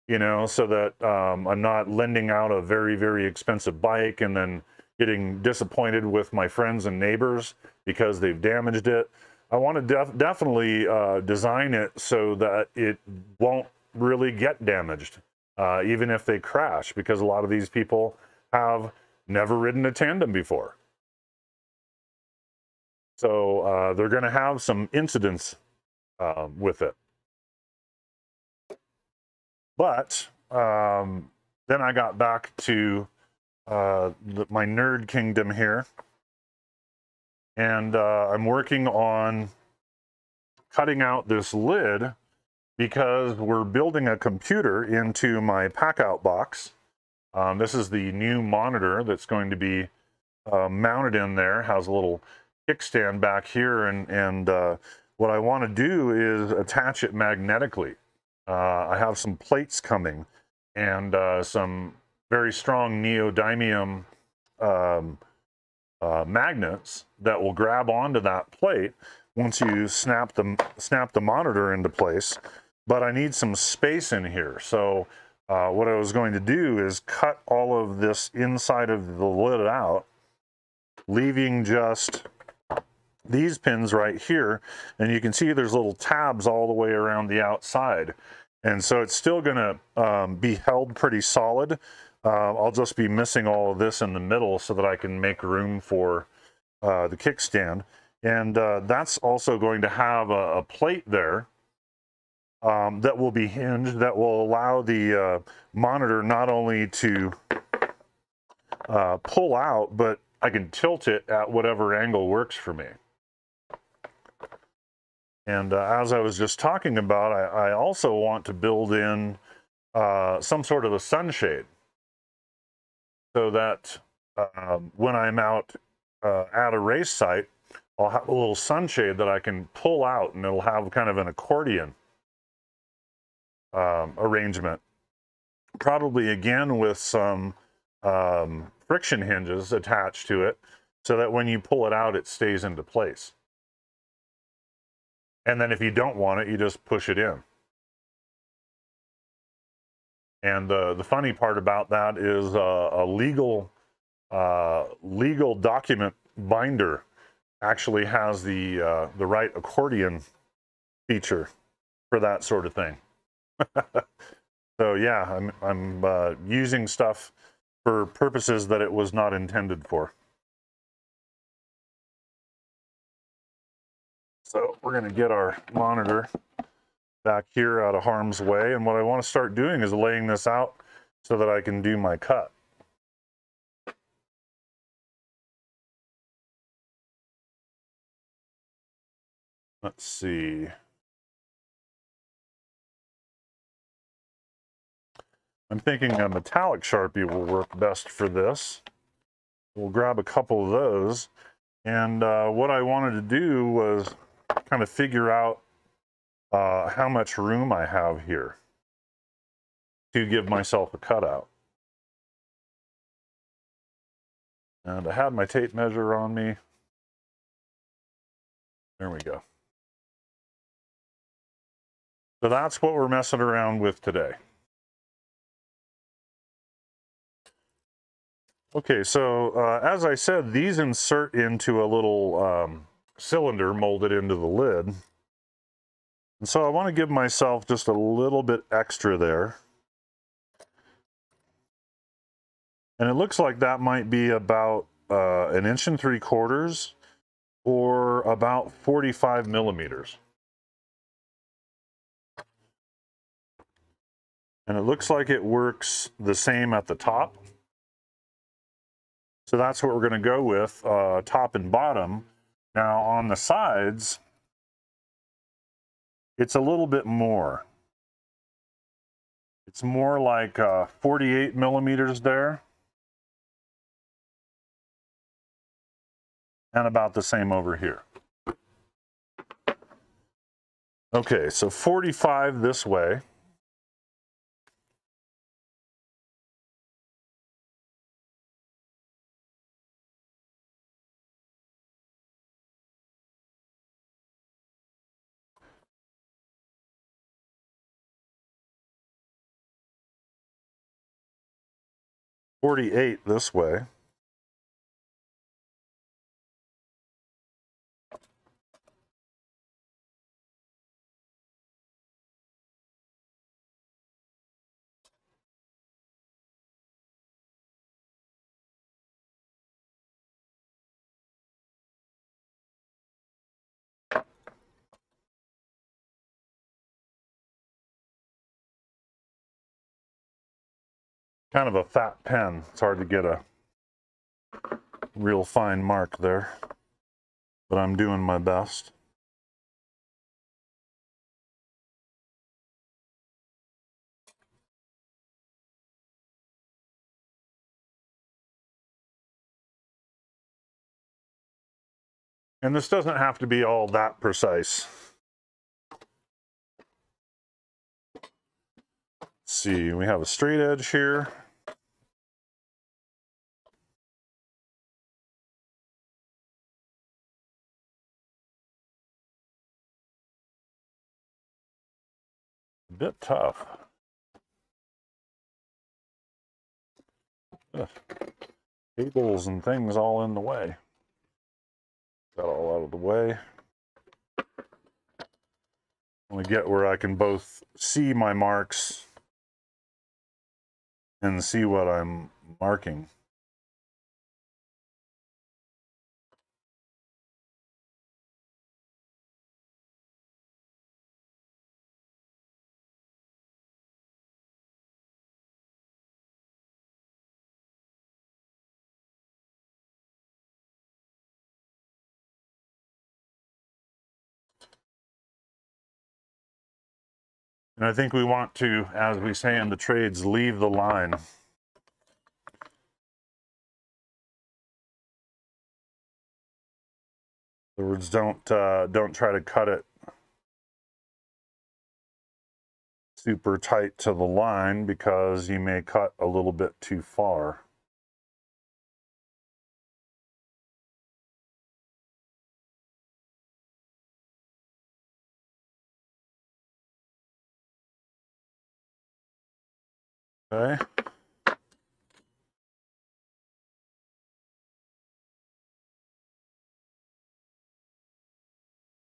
you know, so that I'm not lending out a very, very expensive bike and then getting disappointed with my friends and neighbors because they've damaged it. I want to definitely design it so that it won't really get damaged, even if they crash, because a lot of these people have never ridden a tandem before. So they're going to have some incidents with it. But then I got back to my nerd kingdom here. And I'm working on cutting out this lid because we're building a computer into my pack-out box. This is the new monitor that's going to be mounted in there. Has a little kickstand back here, and what I want to do is attach it magnetically. I have some plates coming and some very strong neodymium magnets that will grab onto that plate once you snap the monitor into place. But I need some space in here, so what I was going to do is cut all of this inside of the lid out, leaving just these pins right here, and you can see there's little tabs all the way around the outside. And so it's still going to be held pretty solid. I'll just be missing all of this in the middle so that I can make room for the kickstand. And that's also going to have a plate there that will be hinged, that will allow the monitor not only to pull out, but I can tilt it at whatever angle works for me. And as I was just talking about, I also want to build in some sort of a sunshade, so that when I'm out at a race site, I'll have a little sunshade that I can pull out, and it'll have kind of an accordion arrangement. Probably again with some friction hinges attached to it, so that when you pull it out, it stays into place. And then if you don't want it, you just push it in. And the funny part about that is a legal document binder actually has the right accordion feature for that sort of thing. So yeah, I'm using stuff for purposes that it was not intended for. So we're going to get our monitor back here out of harm's way, and what I want to start doing is laying this out so that I can do my cut. Let's see. I'm thinking a metallic Sharpie will work best for this. We'll grab a couple of those, and what I wanted to do was kind of figure out how much room I have here to give myself a cutout. And I had my tape measure on me. There we go. So that's what we're messing around with today. Okay, so as I said, these insert into a little cylinder molded into the lid. And so I want to give myself just a little bit extra there. And it looks like that might be about 1 3/4 inches or about 45 millimeters. And it looks like it works the same at the top. So that's what we're going to go with, top and bottom. Now on the sides, it's a little bit more. It's more like 48 millimeters there. And about the same over here. Okay, so 45 this way. .48 this way. Kind of a fat pen. It's hard to get a real fine mark there, but I'm doing my best. And this doesn't have to be all that precise. Let's see, we have a straight edge here. A bit tough. Ugh. Cables and things all in the way. that all out of the way. I want to get where I can both see my marks and see what I'm marking. And I think we want to, as we say in the trades, leave the line. In other words, don't try to cut it super tight to the line because you may cut a little bit too far. Okay.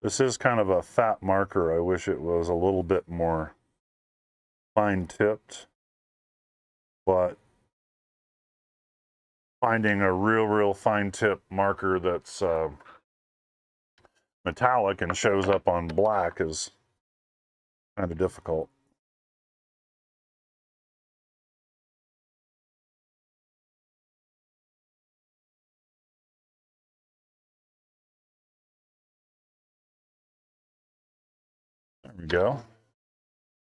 This is kind of a fat marker. I wish it was a little bit more fine tipped, but finding a real fine tip marker that's metallic and shows up on black is kind of difficult. There we go.